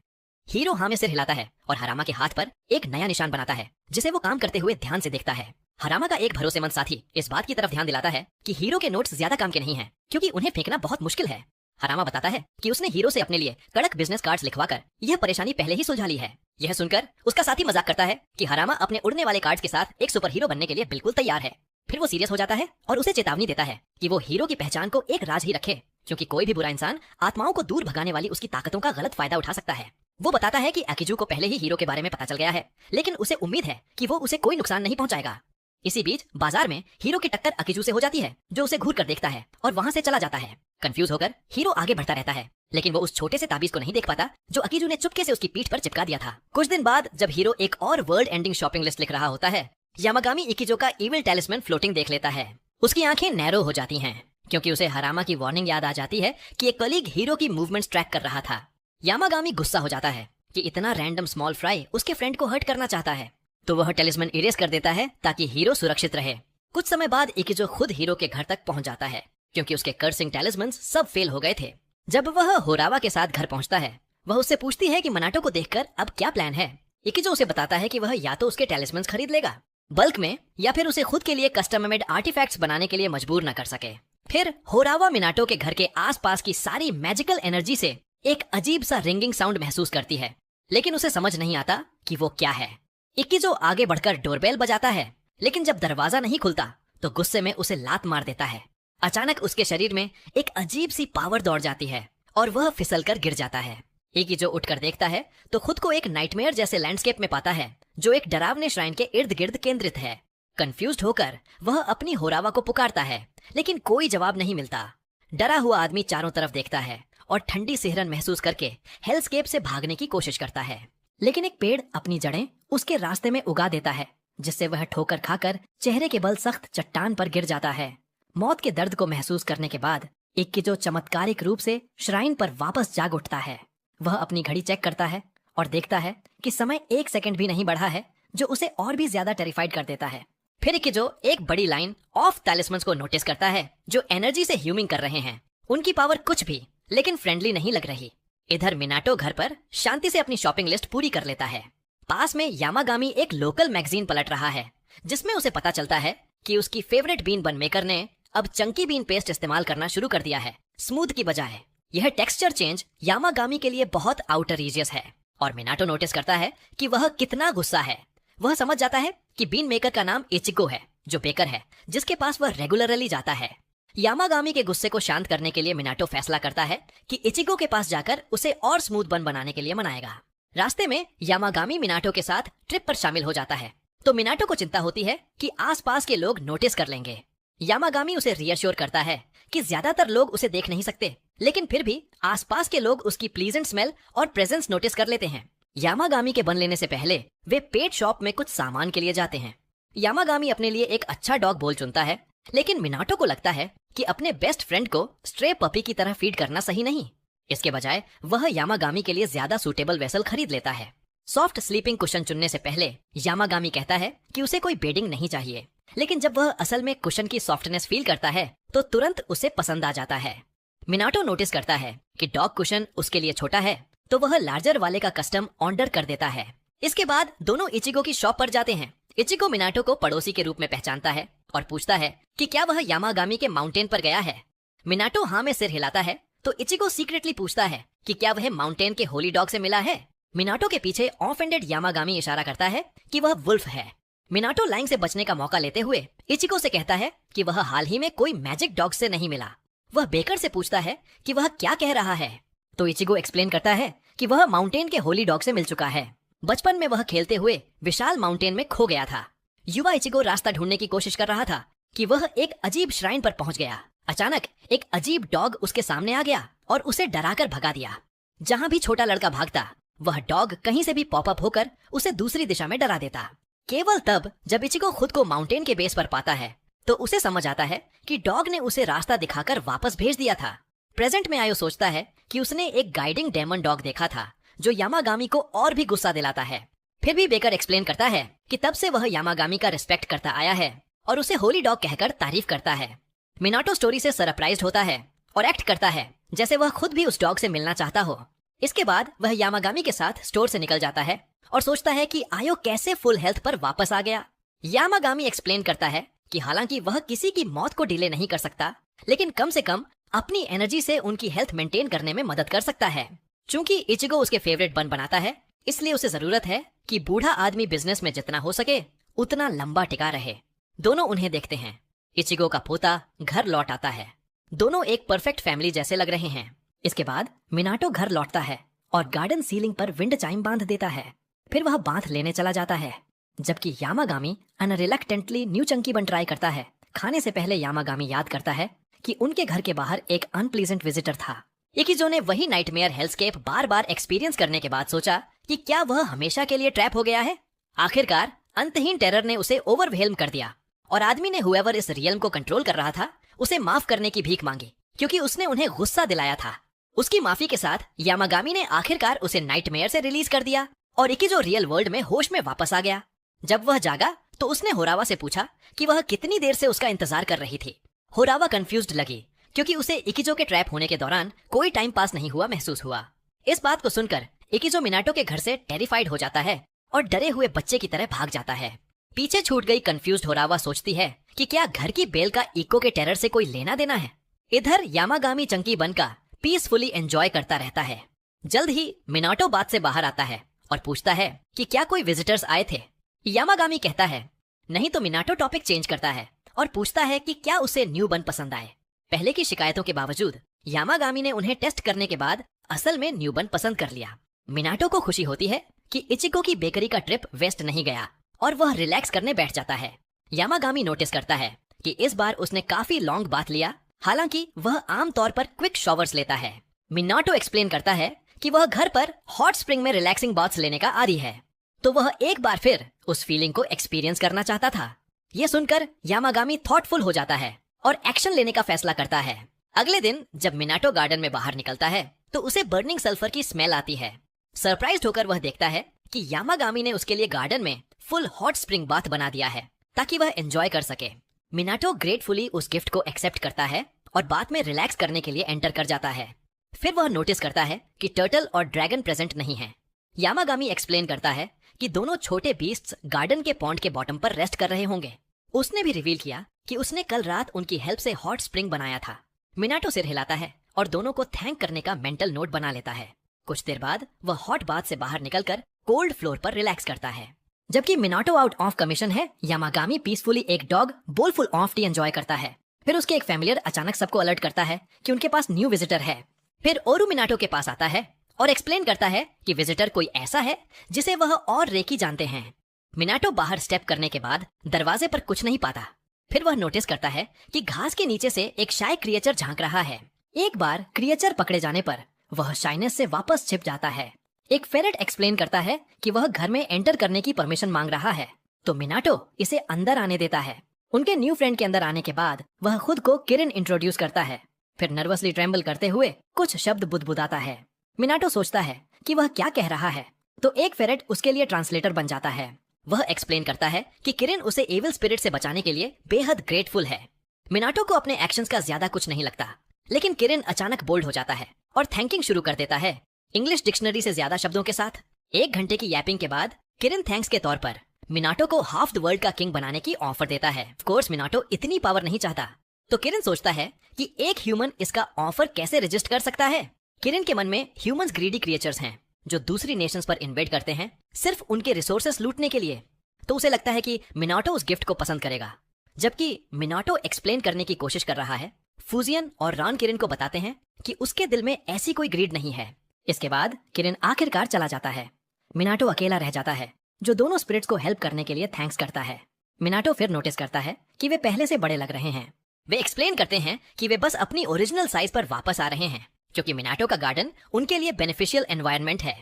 हीरो हाँ में सिर हिलाता है और हरामा के हाथ पर एक नया निशान बनाता है, जिसे वो काम करते हुए ध्यान से देखता है। हरामा का एक भरोसेमंद साथी इस बात की तरफ ध्यान दिलाता है कि हीरो के नोट्स ज्यादा काम के नहीं हैं, क्योंकि उन्हें फेंकना बहुत मुश्किल है। हरामा बताता है कि उसने हीरो से अपने लिए कड़क बिजनेस कार्ड्स लिखवाकर यह परेशानी पहले ही सुलझा ली है। यह सुनकर उसका साथी मजाक करता है कि हरामा अपने उड़ने वाले कार्ड्स के साथ एक सुपर हीरो बनने के लिए बिल्कुल तैयार है। फिर वो सीरियस हो जाता है और उसे चेतावनी देता है कि वो हीरो की पहचान को एक राज ही रखे, क्योंकि कोई भी बुरा इंसान आत्माओं को दूर भगाने वाली उसकी ताकतों का गलत फायदा उठा सकता है। वो बताता है कि अकीजू को पहले ही हीरो के बारे में पता चल गया है, लेकिन उसे उम्मीद है कि वो उसे कोई नुकसान नहीं पहुंचाएगा। इसी बीच बाजार में हीरो की टक्कर अकीजू से हो जाती है, जो उसे घूर कर देखता है और वहां से चला जाता है। कंफ्यूज होकर हीरो आगे बढ़ता रहता है, लेकिन वो उस छोटे से ताबीज को नहीं देख पाता जो अकीजू ने चुपके से उसकी पीठ पर चिपका दिया था। कुछ दिन बाद जब हीरो एक और वर्ल्ड एंडिंग शॉपिंग लिस्ट लिख रहा होता है, यामागामी इकिजो का इविल टैलिस्मैन फ्लोटिंग देख लेता है। उसकी आंखें नैरो हो जाती हैं, क्योंकि उसे हरामा की वार्निंग याद आ जाती है कि एक कलीग हीरो की मूवमेंट्स ट्रैक कर रहा था। यामागामी गुस्सा हो जाता है कि इतना रैंडम स्मॉल फ्राई उसके फ्रेंड को हर्ट करना चाहता है, तो वह टैलिस्मैन इरेज कर देता है ताकि हीरो सुरक्षित रहे। कुछ समय बाद इकिजो खुद हीरो के घर तक पहुंच जाता है, क्योंकि उसके कर्सिंग टैलिस्मैन्स सब फेल हो गए थे। जब वह होरावा के साथ घर पहुंचता है, वह उससे पूछती है कि मनाटो को देखकर अब क्या प्लान है। इकिजो उसे बताता है कि वह या तो उसके टैलिस्मैन्स खरीद लेगा बल्क में, या फिर उसे खुद के लिए कस्टम मेड आर्टिफैक्ट्स बनाने के लिए मजबूर न कर सके। फिर होरावा मिनाटो के घर के आसपास की सारी मैजिकल एनर्जी से एक अजीब सा रिंगिंग साउंड महसूस करती है, लेकिन उसे समझ नहीं आता कि वो क्या है। इकिजो आगे बढ़कर डोरबेल बजाता है, लेकिन जब दरवाजा नहीं खुलता तो गुस्से में उसे लात मार देता है। अचानक उसके शरीर में एक अजीब सी पावर दौड़ जाती है और वह फिसलकर गिर जाता है। इकिजो उठकर देखता है तो खुद को एक नाइटमेयर जैसे लैंडस्केप में पाता है, जो एक डरावने श्राइन के इर्द गिर्द केंद्रित है। कंफ्यूज्ड होकर वह अपनी होरावा को पुकारता है, लेकिन कोई जवाब नहीं मिलता। डरा हुआ आदमी चारों तरफ देखता है और ठंडी सिहरन महसूस करके हेलस्केप से भागने की कोशिश करता है, लेकिन एक पेड़ अपनी जड़ें उसके रास्ते में उगा देता है, जिससे वह ठोकर खाकर चेहरे के बल सख्त चट्टान पर गिर जाता है। मौत के दर्द को महसूस करने के बाद इकिजो चमत्कारिक रूप से श्राइन पर वापस जाग उठता है। वह अपनी घड़ी चेक करता है और देखता है कि समय 1 सेकंड भी नहीं बढ़ा है, जो उसे और भी ज्यादा टेरिफाइड कर देता है। फिर इकिजो एक बड़ी लाइन ऑफ टैलिस्मैन्स को नोटिस करता है, जो एनर्जी से ह्यूमिंग कर रहे हैं। उनकी पावर कुछ भी लेकिन फ्रेंडली नहीं लग रही। इधर मिनाटो घर पर शांति से अपनी शॉपिंग लिस्ट पूरी कर लेता है। पास में यामागामी एक लोकल मैगजीन पलट रहा है, जिसमें उसे पता चलता है कि उसकी फेवरेट बीन बन मेकर ने अब चंकी बीन पेस्ट इस्तेमाल करना शुरू कर दिया है, स्मूथ की बजाय। यह टेक्सचर चेंज यामागामी के लिए बहुत आउटरीजियस है और मिनाटो नोटिस करता है कि वह कितना गुस्सा है। वह समझ जाता है कि बीन मेकर का नाम इचिको है, जो बेकर है जिसके पास वह रेगुलरली जाता है। यामागामी के गुस्से को शांत करने के लिए मिनाटो फैसला करता है कि इचिको के पास जाकर उसे और स्मूथ बन बनाने के लिए मनाएगा। रास्ते में यामागामी मिनाटो के साथ ट्रिप पर शामिल हो जाता है, तो मिनाटो को चिंता होती है कि आसपास के लोग नोटिस कर लेंगे। यामागामी उसे रियश्योर करता है कि ज्यादातर लोग उसे देख नहीं सकते, लेकिन फिर भी आसपास के लोग उसकी प्लीजेंट स्मेल और प्रेजेंस नोटिस कर लेते हैं। यामागामी के बन लेने से पहले वे पेट शॉप में कुछ सामान के लिए जाते हैं। यामागामी अपने लिए एक अच्छा डॉग बोल चुनता है, लेकिन मिनाटो को लगता है कि अपने बेस्ट फ्रेंड को स्ट्रे पपी की तरह फीड करना सही नहीं। इसके बजाय वह यामागामी के लिए ज्यादा सूटेबल वेसल खरीद लेता है। सॉफ्ट स्लीपिंग कुशन चुनने से पहले यामागामी कहता है कि उसे कोई बेडिंग नहीं चाहिए, लेकिन जब वह असल में कुशन की सॉफ्टनेस फील करता है तो तुरंत उसे पसंद आ जाता है। मिनाटो नोटिस करता है कि डॉग कुशन उसके लिए छोटा है, तो वह लार्जर वाले का कस्टम ऑर्डर कर देता है। इसके बाद दोनों इचिको की शॉप पर जाते हैं। इचिको मिनाटो को पड़ोसी के रूप में पहचानता है और पूछता है कि क्या वह यामागामी के माउंटेन पर गया है। मिनाटो हाँ में सिर हिलाता है, तो इचिको सीक्रेटली पूछता है कि क्या वह माउंटेन के होली डॉग से मिला है। मिनाटो के पीछे ऑफेंडेड यामागामी इशारा करता है कि वह वुल्फ है। मिनाटो लाइन से बचने का मौका लेते हुए इचिको से कहता है कि वह हाल ही में कोई मैजिक डॉग से नहीं मिला। वह बेकर से पूछता है कि वह क्या कह रहा है, तो इचिको एक्सप्लेन करता है कि वह माउंटेन के होली डॉग से मिल चुका है। बचपन में वह खेलते हुए विशाल माउंटेन में खो गया था। युवा इचिको रास्ता ढूंढने की कोशिश कर रहा था कि वह एक अजीब श्राइन पर पहुंच गया। अचानक एक अजीब डॉग उसके सामने आ गया और उसे डराकर भगा दिया। जहां भी छोटा लड़का भागता, वह डॉग कहीं से भी पॉपअप होकर उसे दूसरी दिशा में डरा देता। केवल तब जब इचिको खुद को माउंटेन के बेस पर पाता है, तो उसे समझ आता है कि डॉग ने उसे रास्ता दिखाकर वापस भेज दिया था। प्रेजेंट में आयो सोचता है कि उसने एक गाइडिंग डेमन डॉग देखा था, जो यामागामी को और भी गुस्सा दिलाता है। फिर भी बेकर एक्सप्लेन करता है कि तब से वह यामागामी का रिस्पेक्ट करता आया है और उसे होली डॉग कहकर तारीफ करता है। मिनाटो स्टोरी से सरप्राइज्ड होता है और एक्ट करता है जैसे वह खुद भी उस डॉग से मिलना चाहता हो। इसके बाद वह यामागामी के साथ स्टोर से निकल जाता है और सोचता है कि आयो कैसे फुल हेल्थ पर वापस आ गया। यामागामी एक्सप्लेन करता है कि हालांकि वह किसी की मौत को डिले नहीं कर सकता, लेकिन कम से कम अपनी एनर्जी से उनकी हेल्थ मेंटेन करने में मदद कर सकता है। चूंकि इचिगो उसके फेवरेट बन बनाता है, इसलिए उसे जरूरत है कि बूढ़ा आदमी बिजनेस में जितना हो सके उतना लंबा टिका रहे। दोनों उन्हें देखते हैं। इचिगो का पोता घर लौट आता है। दोनों एक परफेक्ट फैमिली जैसे लग रहे हैं। इसके बाद मिनाटो घर लौटता है और गार्डन सीलिंग पर विंड चाइम बांध देता है। फिर वह बांध लेने चला जाता है, जबकि यामागामी अनरिलक्टेंटली न्यू चंकी बन ट्राई करता है। खाने से पहले यामागामी याद करता है कि उनके घर के बाहर एक अनप्लीजेंट विजिटर था। इकिजो ने वही नाइटमेयर हेल्थस्केप बार बार एक्सपीरियंस करने के बाद सोचा कि क्या वह हमेशा के लिए ट्रैप हो गया है। आखिरकार अंतहीन टेरर ने उसे ओवरवेल्म कर दिया और आदमी ने हुएवर इस रियल्म को कंट्रोल कर रहा था उसे माफ करने की भीख मांगी, क्योंकि उसने उन्हें गुस्सा दिलाया था। उसकी माफी के साथ यामागामी ने आखिरकार उसे नाइटमेयर से रिलीज कर दिया और इकिजो रियल वर्ल्ड में होश में वापस आ गया। जब वह जागा तो उसने होरावा से पूछा कि वह कितनी देर से उसका इंतजार कर रही थी। होरावा कंफ्यूज्ड लगी, क्योंकि उसे इकिजो के ट्रैप होने के दौरान कोई टाइम पास नहीं हुआ महसूस हुआ। इस बात को सुनकर इकिजो मिनाटो के घर से टेरिफाइड हो जाता है और डरे हुए बच्चे की तरह भाग जाता है। पीछे छूट गई कंफ्यूज्ड होरावा सोचती है कि क्या घर की बेल का इको के टेरर से कोई लेना देना है। इधर यामागामी चंकी बन का पीसफुली एंजॉय करता रहता है। जल्द ही मिनाटो बात से बाहर आता है और पूछता है कि क्या कोई विजिटर्स आए थे। यामागामी कहता है नहीं, तो मिनाटो टॉपिक चेंज करता है और पूछता है कि क्या उसे न्यू बन पसंद आए। पहले की शिकायतों के बावजूद यामागामी ने उन्हें टेस्ट करने के बाद असल में न्यू बन पसंद कर लिया। मिनाटो को खुशी होती है कि इचिको की बेकरी का ट्रिप वेस्ट नहीं गया और वह रिलैक्स करने बैठ जाता है। यामागामी नोटिस करता है कि इस बार उसने काफी लॉन्ग बाथ लिया, हालांकि वह आमतौर पर क्विक शॉवर्स लेता है। मिनाटो एक्सप्लेन करता है कि वह घर पर हॉट स्प्रिंग में रिलैक्सिंग बाथ्स लेने का आदी है, तो वह एक बार फिर उस फीलिंग को एक्सपीरियंस करना चाहता था। यह सुनकर यामागामी थॉटफुल हो जाता है और एक्शन लेने का फैसला करता है। अगले दिन जब मिनाटो गार्डन में बाहर निकलता है तो उसे बर्निंग सल्फर की स्मेल आती है। सरप्राइज्ड होकर वह देखता है कि यामागामी ने उसके लिए गार्डन में फुल हॉट स्प्रिंग बाथ बना दिया है ताकि वह एंजॉय कर सके। मिनाटो ग्रेटफुली उस गिफ्ट को एक्सेप्ट करता है और बाथ में रिलैक्स करने के लिए एंटर कर जाता है। फिर वह नोटिस करता है कि टर्टल और ड्रैगन प्रेजेंट नहीं है। यामागामी एक्सप्लेन करता है कि दोनों छोटे बीस्ट्स गार्डन के पॉन्ड के बॉटम पर रेस्ट कर रहे होंगे। उसने भी रिवील किया कि उसने कल रात उनकी हेल्प से हॉट स्प्रिंग बनाया था। मिनाटो सिर हिलाता है और दोनों को थैंक करने का मेंटल नोट बना लेता है। कुछ देर बाद वह हॉट बाथ से बाहर निकलकर कोल्ड फ्लोर पर रिलैक्स करता है। जबकि मिनाटो आउट ऑफ कमीशन है, यामागामी पीसफुली एक डॉग बोलफुल ऑफ टी एंजॉय करता है। फिर उसके एक फैमिलियर अचानक सबको अलर्ट करता है कि उनके पास न्यू विजिटर है। फिर ओरू मिनाटो के पास आता है और एक्सप्लेन करता है कि विजिटर कोई ऐसा है जिसे वह और रेकी जानते हैं। मिनाटो बाहर स्टेप करने के बाद दरवाजे पर कुछ नहीं पाता। फिर वह नोटिस करता है कि घास के नीचे से एक शाय क्रिएचर झांक रहा है। एक बार क्रिएचर पकड़े जाने पर वह शाइनेस से वापस छिप जाता है। एक फेरेट एक्सप्लेन करता है कि वह घर में एंटर करने की परमिशन मांग रहा है, तो मिनाटो इसे अंदर आने देता है। उनके न्यू फ्रेंड के अंदर आने के बाद वह खुद को किरिन इंट्रोड्यूस करता है। फिर नर्वसली ट्रेम्बल करते हुए कुछ शब्द बुदबुदाता है। मिनाटो सोचता है कि वह क्या कह रहा है, तो एक फेरेट उसके लिए ट्रांसलेटर बन जाता है। वह एक्सप्लेन करता है कि किरिन उसे एविल स्पिरिट से बचाने के लिए बेहद ग्रेटफुल है। मिनाटो को अपने एक्शंस का ज्यादा कुछ नहीं लगता, लेकिन किरिन अचानक बोल्ड हो जाता है और थैंकिंग शुरू कर देता है इंग्लिश डिक्शनरी से ज्यादा शब्दों के साथ। 1 घंटे की यैपिंग के बाद किरिन थैंक्स के तौर पर मिनाटो को हाफ द वर्ल्ड का किंग बनाने की ऑफर देता है। ऑफ कोर्स मिनाटो इतनी पावर नहीं चाहता, तो किरिन सोचता है कि एक ह्यूमन इसका ऑफर कैसे रजिस्ट कर सकता है। किरिन के मन में ह्यूमंस ग्रीडी क्रिएचर्स हैं जो दूसरी नेशंस पर इन्वेड करते हैं सिर्फ उनके रिसोर्सेस लूटने के लिए, तो उसे लगता है कि मिनाटो उस गिफ्ट को पसंद करेगा। जबकि मिनाटो एक्सप्लेन करने की कोशिश कर रहा है, फूजियन और रॉन किरिन को बताते हैं कि उसके दिल में ऐसी कोई ग्रीड नहीं है। इसके बाद किरिन आखिरकार चला जाता है। मिनाटो अकेला रह जाता है, जो दोनों स्पिरिट्स को हेल्प करने के लिए थैंक्स करता है। मिनाटो फिर नोटिस करता है कि वे पहले से बड़े लग रहे हैं। वे एक्सप्लेन करते हैं कि वे बस अपनी ओरिजिनल साइज पर वापस आ रहे हैं, क्योंकि मिनाटो का गार्डन उनके लिए बेनिफिशियल एनवायरनमेंट है।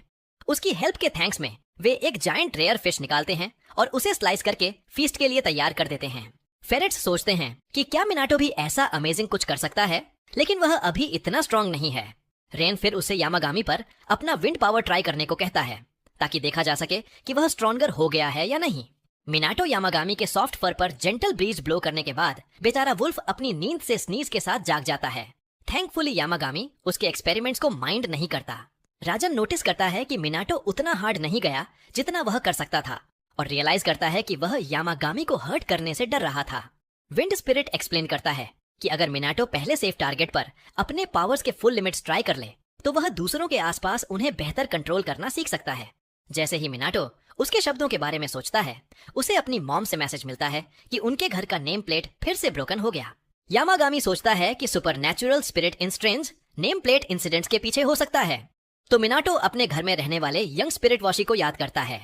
उसकी हेल्प के थैंक्स में वे एक जायंट रेयर फिश निकालते हैं और उसे स्लाइस करके फीस्ट के लिए तैयार कर देते हैं। फेरेट्स सोचते हैं कि क्या मिनाटो भी ऐसा अमेजिंग कुछ कर सकता है, लेकिन वह अभी इतना स्ट्रांग नहीं है। रेन फिर उसे यामागामी पर अपना विंड पावर ट्राई करने को कहता है, ताकि देखा जा सके कि वह स्ट्रॉन्गर हो गया है या नहीं। मिनाटो यामागामी के सॉफ्ट फर पर जेंटल ब्रीज ब्लो करने के बाद बेचारा वुल्फ अपनी नींद से स्नीज के साथ जाग जाता है। थैंकफुली यामागामी उसके एक्सपेरिमेंट्स को माइंड नहीं करता। राजन नोटिस करता है कि मिनाटो उतना हार्ड नहीं गया जितना वह कर सकता था और रियलाइज करता है कि वह यामागामी को हर्ट करने से डर रहा था। विंड स्पिरिट एक्सप्लेन करता है कि अगर मिनाटो पहले सेफ टारगेट पर अपने पावर्स के फुल लिमिट्स ट्राई कर ले तो वह दूसरों के आसपास उन्हें बेहतर कंट्रोल करना सीख सकता है। जैसे ही मिनाटो उसके शब्दों के बारे में सोचता है, उसे अपनी मॉम से मैसेज मिलता है कि उनके घर का नेम प्लेट फिर से ब्रोकन हो गया। यामागामी सोचता है कि supernatural spirit in strange name plate incidents के पीछे हो सकता है, तो मिनाटो अपने घर में रहने वाले यंग स्पिरिट वॉशी को याद करता है।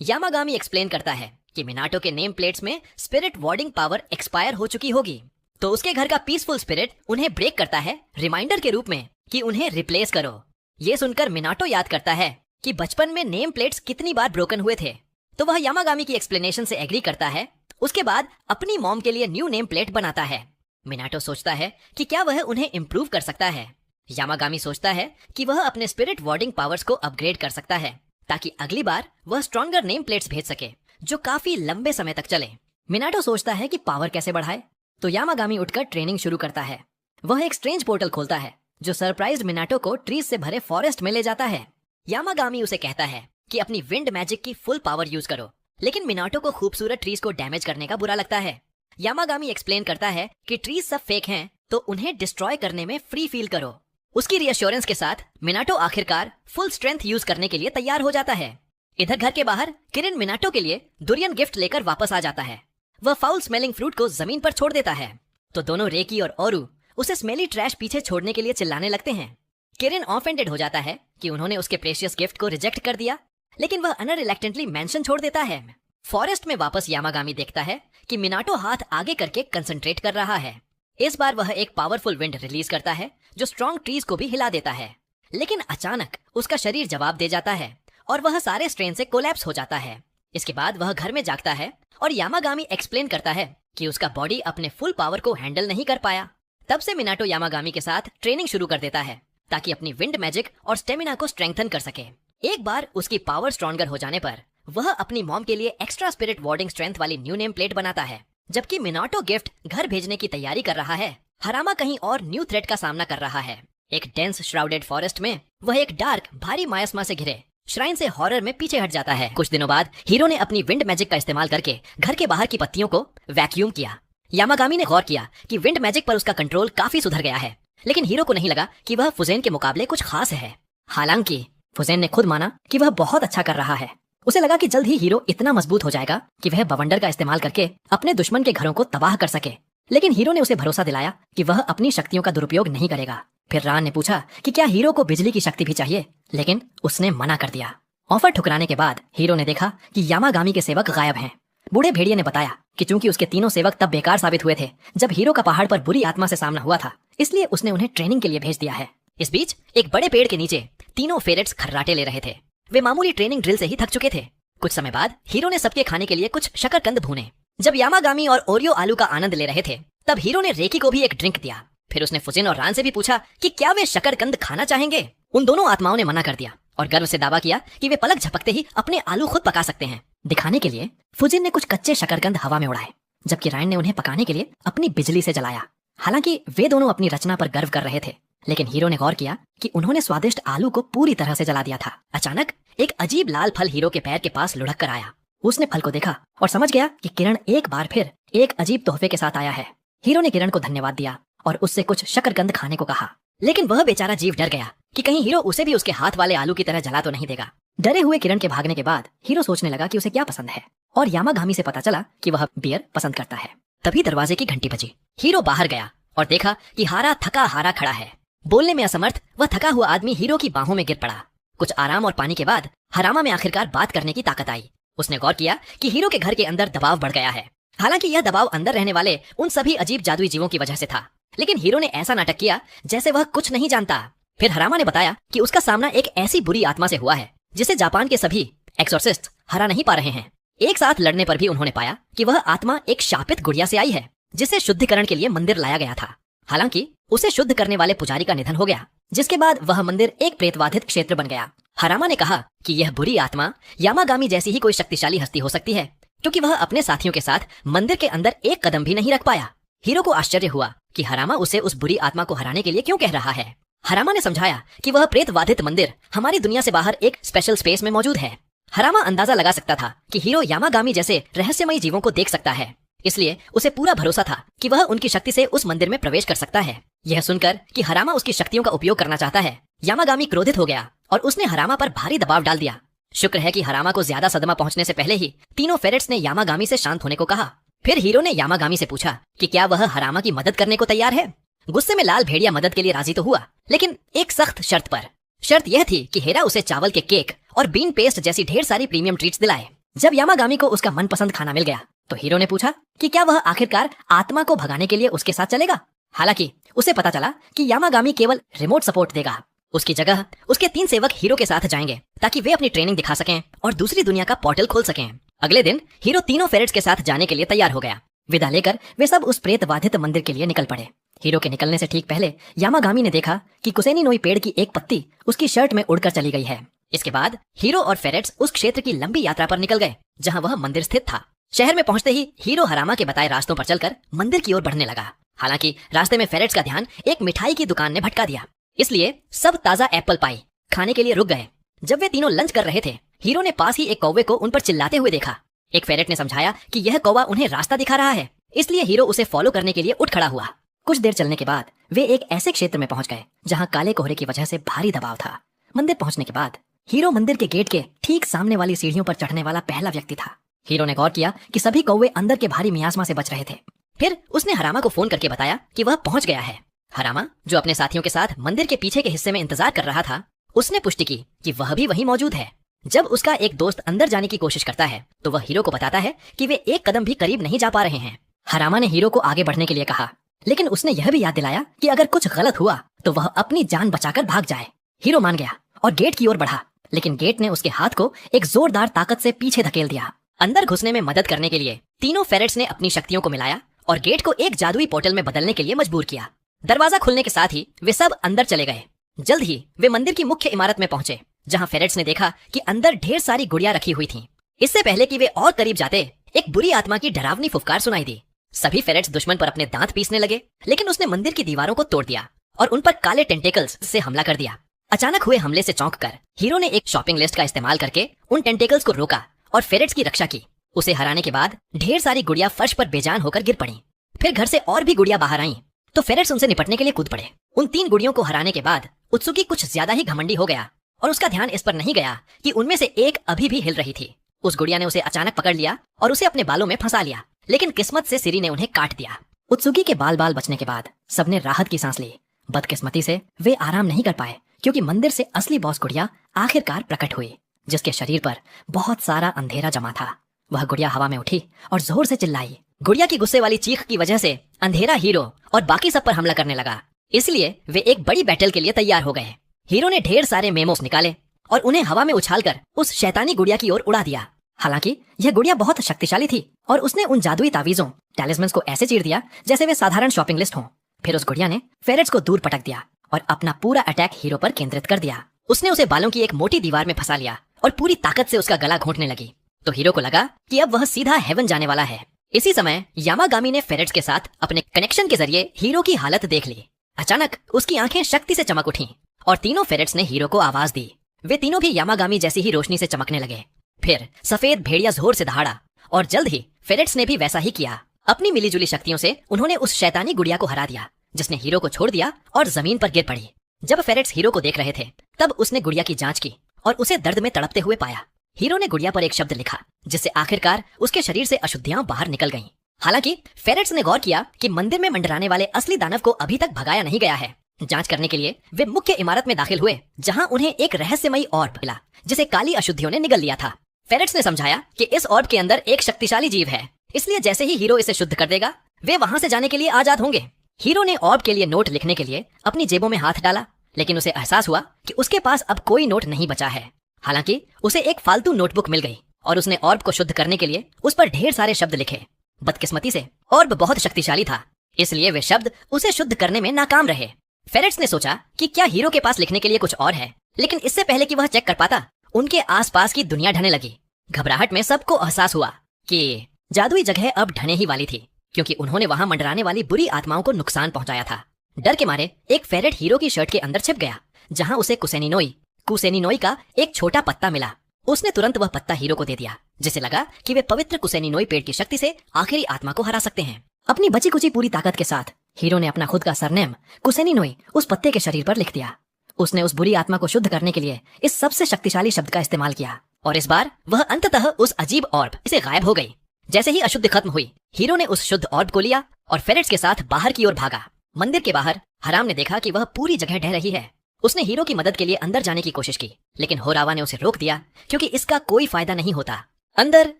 यामागामी एक्सप्लेन करता है कि मिनाटो के नेम प्लेट्स में स्पिरिट वार्डिंग पावर एक्सपायर हो चुकी होगी, तो उसके घर का पीसफुल स्पिरिट उन्हें ब्रेक करता है रिमाइंडर के रूप में कि उन्हें रिप्लेस करो। ये सुनकर मिनाटो याद करता है कि बचपन में नेम प्लेट्स कितनी बार ब्रोकन हुए थे, तो वह यामागामी की एक्सप्लेनेशन से एग्री करता है। उसके बाद अपनी मॉम के लिए न्यू नेम प्लेट बनाता है। मिनाटो सोचता है कि क्या वह उन्हें इम्प्रूव कर सकता है। यामागामी सोचता है कि वह अपने स्पिरिट वार्डिंग पावर्स को अपग्रेड कर सकता है ताकि अगली बार वह स्ट्रॉन्गर नेम प्लेट्स भेज सके जो काफी लंबे समय तक चले। मिनाटो सोचता है कि पावर कैसे बढ़ाए, तो यामागामी उठकर ट्रेनिंग शुरू करता है। वह एक स्ट्रेंज पोर्टल खोलता है जो सरप्राइज्ड मिनाटो को ट्रीज से भरे फॉरेस्ट में ले जाता है। यामागामी उसे कहता है कि अपनी विंड मैजिक की फुल पावर यूज करो, लेकिन मिनाटो को खूबसूरत ट्रीज को डैमेज करने का बुरा लगता है। यामागामी एक्सप्लेन करता है कि ट्रीज सब फेक हैं, तो उन्हें डिस्ट्रॉय करने में फ्री फील करो। उसकी रिएश्योरेंस के साथ मिनाटो आखिरकार फुल स्ट्रेंथ यूज करने के लिए तैयार हो जाता है। इधर घर के बाहर किरिन मिनाटो के लिए दुरियन गिफ्ट लेकर वापस आ जाता है। वह फाउल स्मेलिंग फ्रूट को जमीन पर छोड़ देता है, तो दोनों रेकी और ओरू उसे स्मेली ट्रैश पीछे छोड़ने के लिए चिल्लाने लगते हैं। किरिन ऑफेंडेड हो जाता है कि उन्होंने उसके प्रेशियस गिफ्ट को रिजेक्ट कर दिया, लेकिन वह अनरिलेक्टेंटली मेंशन छोड़ देता है। फॉरेस्ट में वापस यामागामी देखता है कि मिनाटो हाथ आगे करके कंसंट्रेट कर रहा है। इस बार वह एक पावरफुल विंड रिलीज करता है जो स्ट्रॉन्ग ट्रीज को भी हिला देता है, लेकिन अचानक उसका शरीर जवाब दे जाता है और वह सारे स्ट्रेन से कोलैप्स हो जाता है। इसके बाद वह घर में जागता है और यामागामी एक्सप्लेन करता है कि उसका बॉडी अपने फुल पावर को हैंडल नहीं कर पाया। तब से मिनाटो यामागामी के साथ ट्रेनिंग शुरू कर देता है ताकि अपनी विंड मैजिक और स्टेमिना को स्ट्रेंथन कर सके। एक बार उसकी पावर स्ट्रॉन्गर हो जाने पर वह अपनी मॉम के लिए एक्स्ट्रा स्पिरिट वार्डिंग स्ट्रेंथ वाली न्यू नेम प्लेट बनाता है। जबकि मिनाटो गिफ्ट घर भेजने की तैयारी कर रहा है, हरामा कहीं और न्यू थ्रेट का सामना कर रहा है। एक डेंस श्राउडेड फॉरेस्ट में वह एक डार्क भारी मायस्मा से घिरे श्राइन से हॉरर में पीछे हट जाता है। कुछ दिनों बाद हीरो ने अपनी विंड मैजिक का इस्तेमाल करके घर के बाहर की पत्तियों को वैक्यूम किया। यामागामी ने गौर किया कि विंड मैजिक पर उसका कंट्रोल काफी सुधर गया है, लेकिन हीरो को नहीं लगा कि वह फुजेन के मुकाबले कुछ खास है। हालांकि फुजेन ने खुद माना कि वह बहुत अच्छा कर रहा है। उसे लगा कि जल्द ही हीरो इतना मजबूत हो जाएगा कि वह बवंडर का इस्तेमाल करके अपने दुश्मन के घरों को तबाह कर सके, लेकिन हीरो ने उसे भरोसा दिलाया कि वह अपनी शक्तियों का दुरुपयोग नहीं करेगा। फिर रान ने पूछा कि क्या हीरो को बिजली की शक्ति भी चाहिए, लेकिन उसने मना कर दिया। ऑफर ठुकराने के बाद हीरो ने देखा कि यामागामी के सेवक गायब हैं। बूढ़े भेड़िए ने बताया कि चूंकि उसके तीनों सेवक तब बेकार साबित हुए थे जब हीरो का पहाड़ पर बुरी आत्मा से सामना हुआ था, इसलिए उसने उन्हें ट्रेनिंग के लिए भेज दिया है। इस बीच एक बड़े पेड़ के नीचे तीनों फेरेट्स खर्राटे ले रहे थे। वे मामूली ट्रेनिंग ड्रिल से ही थक चुके थे। कुछ समय बाद हीरो ने सबके खाने के लिए कुछ शकरकंद भूने। जब यामागामी और ओरियो आलू का आनंद ले रहे थे, तब हीरो ने रेकी को भी एक ड्रिंक दिया। फिर उसने फुजिन और रान से भी पूछा कि क्या वे शकरकंद खाना चाहेंगे। उन दोनों आत्माओं ने मना कर दिया और गर्व से दावा किया कि वे पलक झपकते ही अपने आलू खुद पका सकते हैं। दिखाने के लिए फुजिन ने कुछ कच्चे शकरकंद हवा में उड़ाए, जबकि रायन ने उन्हें पकाने के लिए अपनी बिजली से जलाया। हालांकि वे दोनों अपनी रचना पर गर्व कर रहे थे, लेकिन हीरो ने गौर किया कि उन्होंने स्वादिष्ट आलू को पूरी तरह से जला दिया था। अचानक एक अजीब लाल फल हीरो के पैर के पास लुढ़क कर आया। उसने फल को देखा और समझ गया कि किरण एक बार फिर एक अजीब तोहफे के साथ आया है। हीरो ने किरण को धन्यवाद दिया और उससे कुछ शकरकंद खाने को कहा, लेकिन वह बेचारा जीव डर गया कि कहीं हीरो उसे भी उसके हाथ वाले आलू की तरह जला तो नहीं देगा। डरे हुए किरण के भागने के बाद हीरो सोचने लगा कि उसे क्या पसंद है, और यामागामी से पता चला कि वह बियर पसंद करता है। तभी दरवाजे की घंटी बजी। हीरो बाहर गया और देखा कि हारा थका हारा खड़ा है। बोलने में असमर्थ वह थका हुआ आदमी हीरो की बाहों में गिर पड़ा। कुछ आराम और पानी के बाद हरामा में आखिरकार बात करने की ताकत आई। उसने गौर किया कि हीरो के घर के अंदर दबाव बढ़ गया है। हालांकि यह दबाव अंदर रहने वाले उन सभी अजीब जादुई जीवों की वजह से था, लेकिन हीरो ने ऐसा नाटक किया जैसे वह कुछ नहीं जानता। फिर हरामा ने बताया कि उसका सामना एक ऐसी बुरी आत्मा से हुआ है जिसे जापान के सभी एक्सोर्सिस्ट हरा नहीं पा रहे हैं। एक साथ लड़ने पर भी उन्होंने पाया कि वह आत्मा एक शापित गुड़िया से आई है जिसे शुद्धिकरण के लिए मंदिर लाया गया था। हालांकि उसे शुद्ध करने वाले पुजारी का निधन हो गया, जिसके बाद वह मंदिर एक प्रेतबाधित क्षेत्र बन गया। हरामा ने कहा कि यह बुरी आत्मा यामागामी जैसी ही कोई शक्तिशाली हस्ती हो सकती है, क्योंकि वह अपने साथियों के साथ मंदिर के अंदर एक कदम भी नहीं रख पाया। हीरो को आश्चर्य हुआ कि हरामा उसे उस बुरी आत्मा को हराने के लिए क्यों कह रहा है। हरामा ने समझाया कि वह प्रेतबाधित मंदिर हमारी दुनिया से बाहर एक स्पेशल स्पेस में मौजूद है। हरामा अंदाजा लगा सकता था कि हीरो यामागामी जैसे रहस्यमयी जीवों को देख सकता है, इसलिए उसे पूरा भरोसा था कि वह उनकी शक्ति से उस मंदिर में प्रवेश कर सकता है। यह सुनकर कि हरामा उसकी शक्तियों का उपयोग करना चाहता है, यामागामी क्रोधित हो गया और उसने हरामा पर भारी दबाव डाल दिया। शुक्र है कि हरामा को ज्यादा सदमा पहुंचने से पहले ही तीनों फेरेट्स ने यामागामी से शांत होने को कहा। फिर हीरो ने यामागामी से पूछा कि क्या वह हरामा की मदद करने को तैयार है। गुस्से में लाल भेड़िया मदद के लिए राजी तो हुआ, लेकिन एक सख्त शर्त पर। शर्त यह थी कि हेरा उसे चावल के केक और बीन पेस्ट जैसी ढेर सारी प्रीमियम ट्रीट्स दिलाए। जब यामागामी को उसका मनपसंद खाना मिल गया तो हीरो ने पूछा कि क्या वह आखिरकार आत्मा को भगाने के लिए उसके साथ चलेगा। हालांकि उसे पता चला कि यामागामी केवल रिमोट सपोर्ट देगा। उसकी जगह उसके 3 सेवक हीरो के साथ जाएंगे ताकि वे अपनी ट्रेनिंग दिखा सकें और दूसरी दुनिया का पोर्टल खोल सकें। अगले दिन हीरो तीनों फेरेट्स के साथ जाने के लिए तैयार हो गया। विदा लेकर वे सब उस प्रेत बाधित मंदिर के लिए निकल पड़े। हीरो के निकलने से ठीक पहले यामागामी ने देखा कि कुसेनी नोई पेड़ की एक पत्ती उसकी शर्ट में उड़कर चली गई है। इसके बाद हीरो और फेरेट्स उस क्षेत्र की लंबी यात्रा पर निकल गए जहां वह मंदिर स्थित था। शहर में पहुंचते ही हीरो हरामा के बताए रास्तों पर चलकर मंदिर की ओर बढ़ने लगा। हालांकि रास्ते में फेरेट्स का ध्यान एक मिठाई की दुकान ने भटका दिया, इसलिए सब ताजा एप्पल पाई खाने के लिए रुक गए। जब वे तीनों लंच कर रहे थे, हीरो ने पास ही एक कौवे को उन पर चिल्लाते हुए देखा। एक फेरेट ने समझाया कि यह कौवा उन्हें रास्ता दिखा रहा है, इसलिए हीरो उसे फॉलो करने के लिए उठ खड़ा हुआ। कुछ देर चलने के बाद वे एक ऐसे क्षेत्र में पहुंच गए जहां काले कोहरे की वजह से भारी दबाव था। मंदिर पहुंचने के बाद हीरो मंदिर के गेट के ठीक सामने वाली सीढ़ियों पर चढ़ने वाला पहला व्यक्ति था। हीरो ने गौर किया कि सभी कौवे अंदर के भारी मियास्मा से बच रहे थे। फिर उसने हरामा को फोन करके बताया कि वह पहुंच गया है। हरामा, जो अपने साथियों के साथ मंदिर के पीछे के हिस्से में इंतजार कर रहा था, उसने पुष्टि की कि वह भी वहीं मौजूद है। जब उसका एक दोस्त अंदर जाने की कोशिश करता है तो वह हीरो को बताता है कि वे एक कदम भी करीब नहीं जा पा रहे हैं। हरामा ने हीरो को आगे बढ़ने के लिए कहा, लेकिन उसने यह भी याद दिलाया कि अगर कुछ गलत हुआ तो वह अपनी जान बचाकर भाग जाए। हीरो मान गया और गेट की ओर बढ़ा, लेकिन गेट ने उसके हाथ को एक जोरदार ताकत से पीछे धकेल दिया। अंदर घुसने में मदद करने के लिए तीनों फेरेट्स ने अपनी शक्तियों को मिलाया और गेट को एक जादुई पोर्टल में बदलने के लिए मजबूर किया। दरवाजा खुलने के साथ ही वे सब अंदर चले गए। जल्द ही वे मंदिर की मुख्य इमारत में पहुंचे, जहां फेरेट्स ने देखा कि अंदर ढेर सारी गुड़िया रखी हुई थीं। इससे पहले कि वे और करीब जाते, एक बुरी आत्मा की डरावनी फुफकार सुनाई दी। सभी फेरेट्स दुश्मन पर अपने दांत पीसने लगे, लेकिन उसने मंदिर की दीवारों को तोड़ दिया और उन पर काले टेंटेकल्स से हमला कर दिया। अचानक हुए हमले से चौंककर हीरो ने एक शॉपिंग लिस्ट का इस्तेमाल करके उन टेंटेकल्स को रोका और फेरेट्स की रक्षा की। उसे हराने के बाद ढेर सारी गुड़िया फर्श पर बेजान होकर गिर पड़ी। फिर घर से और भी गुड़िया बाहर आईं, तो फेरेट्स उनसे निपटने के लिए कूद पड़े। उन 3 गुड़ियों को हराने के बाद उत्सुकी कुछ ज्यादा ही घमंडी हो गया और उसका ध्यान इस पर नहीं गया कि उनमें से एक अभी भी हिल रही थी। उस गुड़िया ने उसे अचानक पकड़ लिया और उसे अपने बालों में फंसा लिया, लेकिन किस्मत से सिरी ने उन्हें काट दिया। उत्सुकी के बाल बचने के बाद सबने राहत की सांस ली। बदकिस्मती से वे आराम नहीं कर पाए, क्योंकि मंदिर से असली बॉस गुड़िया आखिरकार प्रकट हुई, जिसके शरीर पर बहुत सारा अंधेरा जमा था। वह गुड़िया हवा में उठी और जोर से चिल्लाई। गुड़िया की गुस्से वाली चीख की वजह से अंधेरा हीरो और बाकी सब पर हमला करने लगा, इसलिए वे एक बड़ी बैटल के लिए तैयार हो गए। हीरो ने ढेर सारे मेमोस निकाले और उन्हें हवा में उछालकर उस शैतानी गुड़िया की ओर उड़ा दिया। हालांकि यह गुड़िया बहुत शक्तिशाली थी और उसने उन जादुई तावीजों टैलिस्मन्स को ऐसे चीर दिया जैसे वे साधारण शॉपिंग लिस्ट हों। फिर उस गुड़िया ने फेरेट्स को दूर पटक दिया और अपना पूरा अटैक हीरो पर केंद्रित कर दिया। उसने उसे बालों की एक मोटी दीवार में फंसा लिया और पूरी ताकत से उसका गला घोंटने लगी। तो हीरो को लगा कि अब वह सीधा हेवन जाने वाला है। इसी समय यामागामी ने फेरेट्स के साथ अपने कनेक्शन के जरिए हीरो की हालत देख ली। अचानक उसकी आंखें शक्ति से चमक उठीं और तीनों फेरेट्स ने हीरो को आवाज दी। वे तीनों भी यामागामी जैसी ही रोशनी से चमकने लगे। फिर सफेद भेड़िया जोर से दहाड़ा और जल्द ही फेरेट्स ने भी वैसा ही किया। अपनी मिलीजुली शक्तियों से उन्होंने उस शैतानी गुड़िया को हरा दिया, जिसने हीरो को छोड़ दिया और जमीन पर गिर पड़ी। जब फेरेट्स हीरो को देख रहे थे, तब उसने गुड़िया की जांच की और उसे दर्द में तड़पते हुए पाया। हीरो ने गुड़िया पर एक शब्द लिखा, जिससे आखिरकार उसके शरीर से अशुद्धियां बाहर निकल गईं। हालांकि फेरेट्स ने गौर किया कि मंदिर में मंडराने वाले असली दानव को अभी तक भगाया नहीं गया है। जांच करने के लिए वे मुख्य इमारत में दाखिल हुए, जहां उन्हें एक रहस्यमयी ऑर्ब मिला, जिसे काली अशुद्धियों ने निगल लिया था। फेरेट्स ने समझाया कि इस ऑर्ब के अंदर एक शक्तिशाली जीव है, इसलिए जैसे ही हीरो इसे शुद्ध कर देगा, वे वहां से जाने के लिए आजाद होंगे। हीरो ने ऑर्ब के लिए नोट लिखने के लिए अपनी जेबों में हाथ डाला, लेकिन उसे एहसास हुआ कि उसके पास अब कोई नोट नहीं बचा है। हालांकि उसे एक फालतू नोटबुक मिल गई और उसने ऑर्ब को शुद्ध करने के लिए उस पर ढेर सारे शब्द लिखे। बदकिस्मती से ऑर्ब बहुत शक्तिशाली था, इसलिए वे शब्द उसे शुद्ध करने में नाकाम रहे। फेरेट्स ने सोचा कि क्या हीरो के पास लिखने के लिए कुछ और है, लेकिन इससे पहले कि वह चेक कर पाता, उनके आसपास की दुनिया ढहने लगी। घबराहट में सबको एहसास हुआ कि जादुई जगह अब ढहने ही वाली थी, क्योंकि उन्होंने वहां मंडराने वाली बुरी आत्माओं को नुकसान पहुंचाया था। डर के मारे एक फेरेट हीरो की शर्ट के अंदर छिप गया, जहां उसे कुसेनी नोई का एक छोटा पत्ता मिला। उसने तुरंत वह पत्ता हीरो को दे दिया, जिसे लगा कि वे पवित्र कुसेनिनोई पेड़ की शक्ति से आखिरी आत्मा को हरा सकते हैं। अपनी बची कुची पूरी ताकत के साथ हीरो ने अपना खुद का सरनेम कुसेनिनोई उस पत्ते के शरीर पर लिख दिया। उसने उस बुरी आत्मा को शुद्ध करने के लिए इस सबसे शक्तिशाली शब्द का इस्तेमाल किया और इस बार वह अंततः उस अजीब ऑर्ब से गायब हो गई। जैसे ही अशुद्धि खत्म हुई, हीरो ने उस शुद्ध ऑर्ब को लिया और फेरेट्स के साथ बाहर की ओर भागा। मंदिर के बाहर हराम ने देखा कि वह पूरी जगह ढह रही है। उसने हीरो की मदद के लिए अंदर जाने की कोशिश की, लेकिन होरावा ने उसे रोक दिया क्योंकि इसका कोई फायदा नहीं होता। अंदर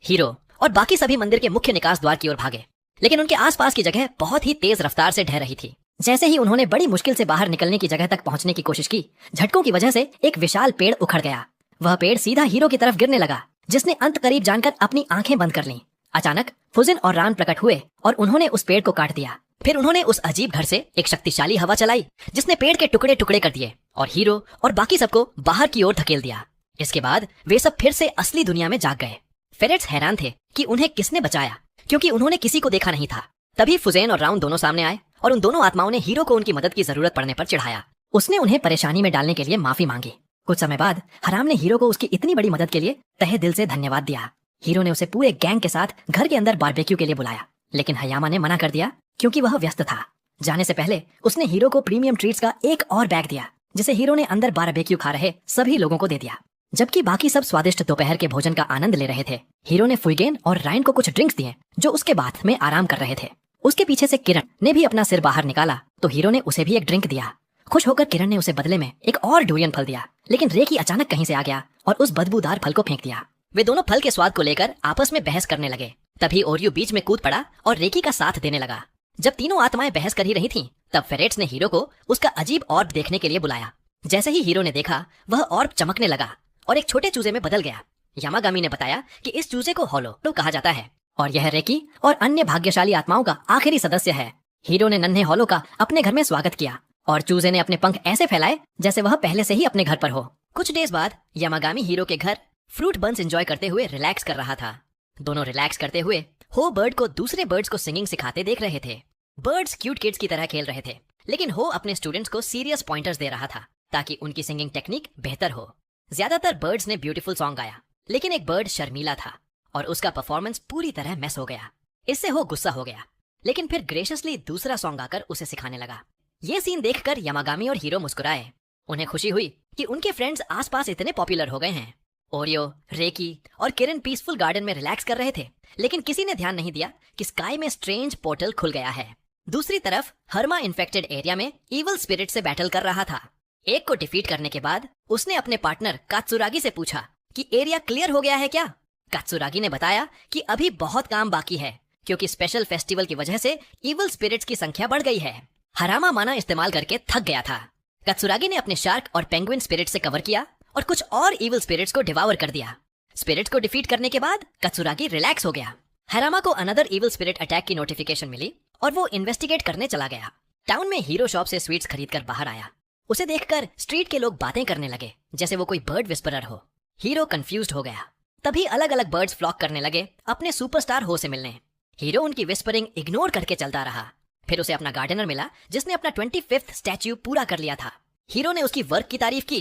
हीरो और बाकी सभी मंदिर के मुख्य निकास द्वार की ओर भागे, लेकिन उनके आसपास की जगह बहुत ही तेज रफ्तार से ढह रही थी। जैसे ही उन्होंने बड़ी मुश्किल से बाहर निकलने की जगह तक पहुंचने की कोशिश की, झटकों की वजह से एक विशाल पेड़ उखड़ गया। वह पेड़ सीधा हीरो की तरफ गिरने लगा, जिसने अंत करीब जानकर अपनी आंखें बंद कर लीं। अचानक फुजिन और रान प्रकट हुए और उन्होंने उस पेड़ को काट दिया। फिर उन्होंने उस अजीब घर से एक शक्तिशाली हवा चलाई, जिसने पेड़ के टुकड़े टुकड़े कर दिए और हीरो और बाकी सबको बाहर की ओर धकेल दिया। इसके बाद वे सब फिर से असली दुनिया में जाग गए। फेरेट्स हैरान थे कि उन्हें किसने बचाया, क्योंकि उन्होंने किसी को देखा नहीं था। तभी फुजेन और राउन दोनों सामने आए और उन दोनों आत्माओं ने हीरो को उनकी मदद की जरूरत पड़ने पर चिढ़ाया। उसने उन्हें परेशानी में डालने के लिए माफी मांगी। कुछ समय बाद हराम ने हीरो को उसकी इतनी बड़ी मदद के लिए तहे दिल से धन्यवाद दिया। हीरो ने उसे पूरे गैंग के साथ घर के अंदर बारबेक्यू के लिए बुलाया, लेकिन हयामा ने मना कर दिया क्योंकि वह व्यस्त था। जाने से पहले उसने हीरो को प्रीमियम ट्रीट्स का एक और बैग दिया, जिसे हीरो ने अंदर बारबेक्यू खा रहे सभी लोगों को दे दिया। जबकि बाकी सब स्वादिष्ट दोपहर के भोजन का आनंद ले रहे थे, हीरो ने फुइगेन और राइन को कुछ ड्रिंक्स दिए जो उसके बाथ में आराम कर रहे थे। उसके पीछे से किरण ने भी अपना सिर बाहर निकाला तो हीरो ने उसे भी एक ड्रिंक दिया। खुश होकर किरण ने उसे बदले में एक और डुरियन फल दिया, लेकिन रेकी अचानक कहीं से आ गया और उस बदबूदार फल को फेंक दिया। वे दोनों फल के स्वाद को लेकर आपस में बहस करने लगे। तभी ओरियो बीच में कूद पड़ा और रेकी का साथ देने लगा। जब तीनों आत्माएं बहस कर ही रही थीं, तब फेरेट्स ने हीरो को उसका अजीब ऑर्ब देखने के लिए बुलाया। जैसे ही हीरो ने देखा, वह ऑर्ब चमकने लगा और एक छोटे चूजे में बदल गया। यामागामी ने बताया कि इस चूजे को होलो कहा जाता है और यह रेकी और अन्य भाग्यशाली आत्माओं का आखिरी सदस्य है। हीरो ने नन्हे होलो का अपने घर में स्वागत किया और चूजे ने अपने पंख ऐसे फैलाए जैसे वह पहले से ही अपने घर पर हो। कुछ देर बाद यामागामी हीरो के घर फ्रूट बंस एंजॉय करते हुए रिलैक्स कर रहा था। दोनों रिलैक्स करते हुए हो बर्ड को दूसरे बर्ड्स को सिंगिंग सिखाते देख रहे थे। बर्ड्स क्यूट किड्स की तरह खेल रहे थे, लेकिन हो अपने स्टूडेंट्स को सीरियस पॉइंटर्स दे रहा था ताकि उनकी सिंगिंग टेक्निक बेहतर हो। ज्यादातर बर्ड्स ने ब्यूटीफुल सॉन्ग गाया, लेकिन एक बर्ड शर्मीला था और उसका परफॉर्मेंस पूरी तरह मिस हो गया। इससे हो गुस्सा हो गया, लेकिन फिर ग्रेशियसली दूसरा सॉन्ग गाकर उसे सिखाने लगा। ये सीन देखकर यामागामी और हीरो मुस्कुराए। उन्हें खुशी हुई कि उनके फ्रेंड्स आसपास इतने पॉपुलर हो गए हैं। ओरियो, रेकी और किरण पीसफुल गार्डन में रिलैक्स कर रहे थे, लेकिन किसी ने ध्यान नहीं दिया कि स्काई में स्ट्रेंज पोर्टल खुल गया है। दूसरी तरफ हरमा इन्फेक्टेड एरिया में इविल स्पिरिट से बैटल कर रहा था। एक को डिफीट करने के बाद उसने अपने पार्टनर कात्सुरागी से पूछा कि एरिया क्लियर हो गया है क्या। कात्सुरागी ने बताया कि अभी बहुत काम बाकी है, क्योंकि स्पेशल फेस्टिवल की वजह से इविल स्पिरिट्स की संख्या बढ़ गई है। हरामा माना इस्तेमाल करके थक गया था। कात्सुरागी ने अपने शार्क और पेंगुइन स्पिरिट से कवर किया और कुछ और इविल स्पिरिट्स को डिवावर कर दिया। स्पिरिट्स को डिफीट करने के बाद कात्सुरागी रिलैक्स हो गया। हरामा को अनदर इविल स्पिरिट अटैक की नोटिफिकेशन मिली और वो इन्वेस्टिगेट करने चला गया। टाउन में हीरो शॉप से स्वीट्स खरीदकर बाहर आया। उसे देखकर स्ट्रीट के लोग बातें करने लगे जैसे वो कोई बर्ड विस्परर हो। हीरो कंफ्यूज्ड हो गया। तभी अलग अलग बर्ड्स फ्लॉक करने लगे अपने सुपरस्टार हो से मिलने। हीरो उनकी विस्परिंग इग्नोर करके चलता रहा। फिर उसे अपना गार्डनर मिला जिसने अपना 25th स्टैच्यू पूरा कर लिया था। हीरो ने उसकी वर्क की तारीफ की।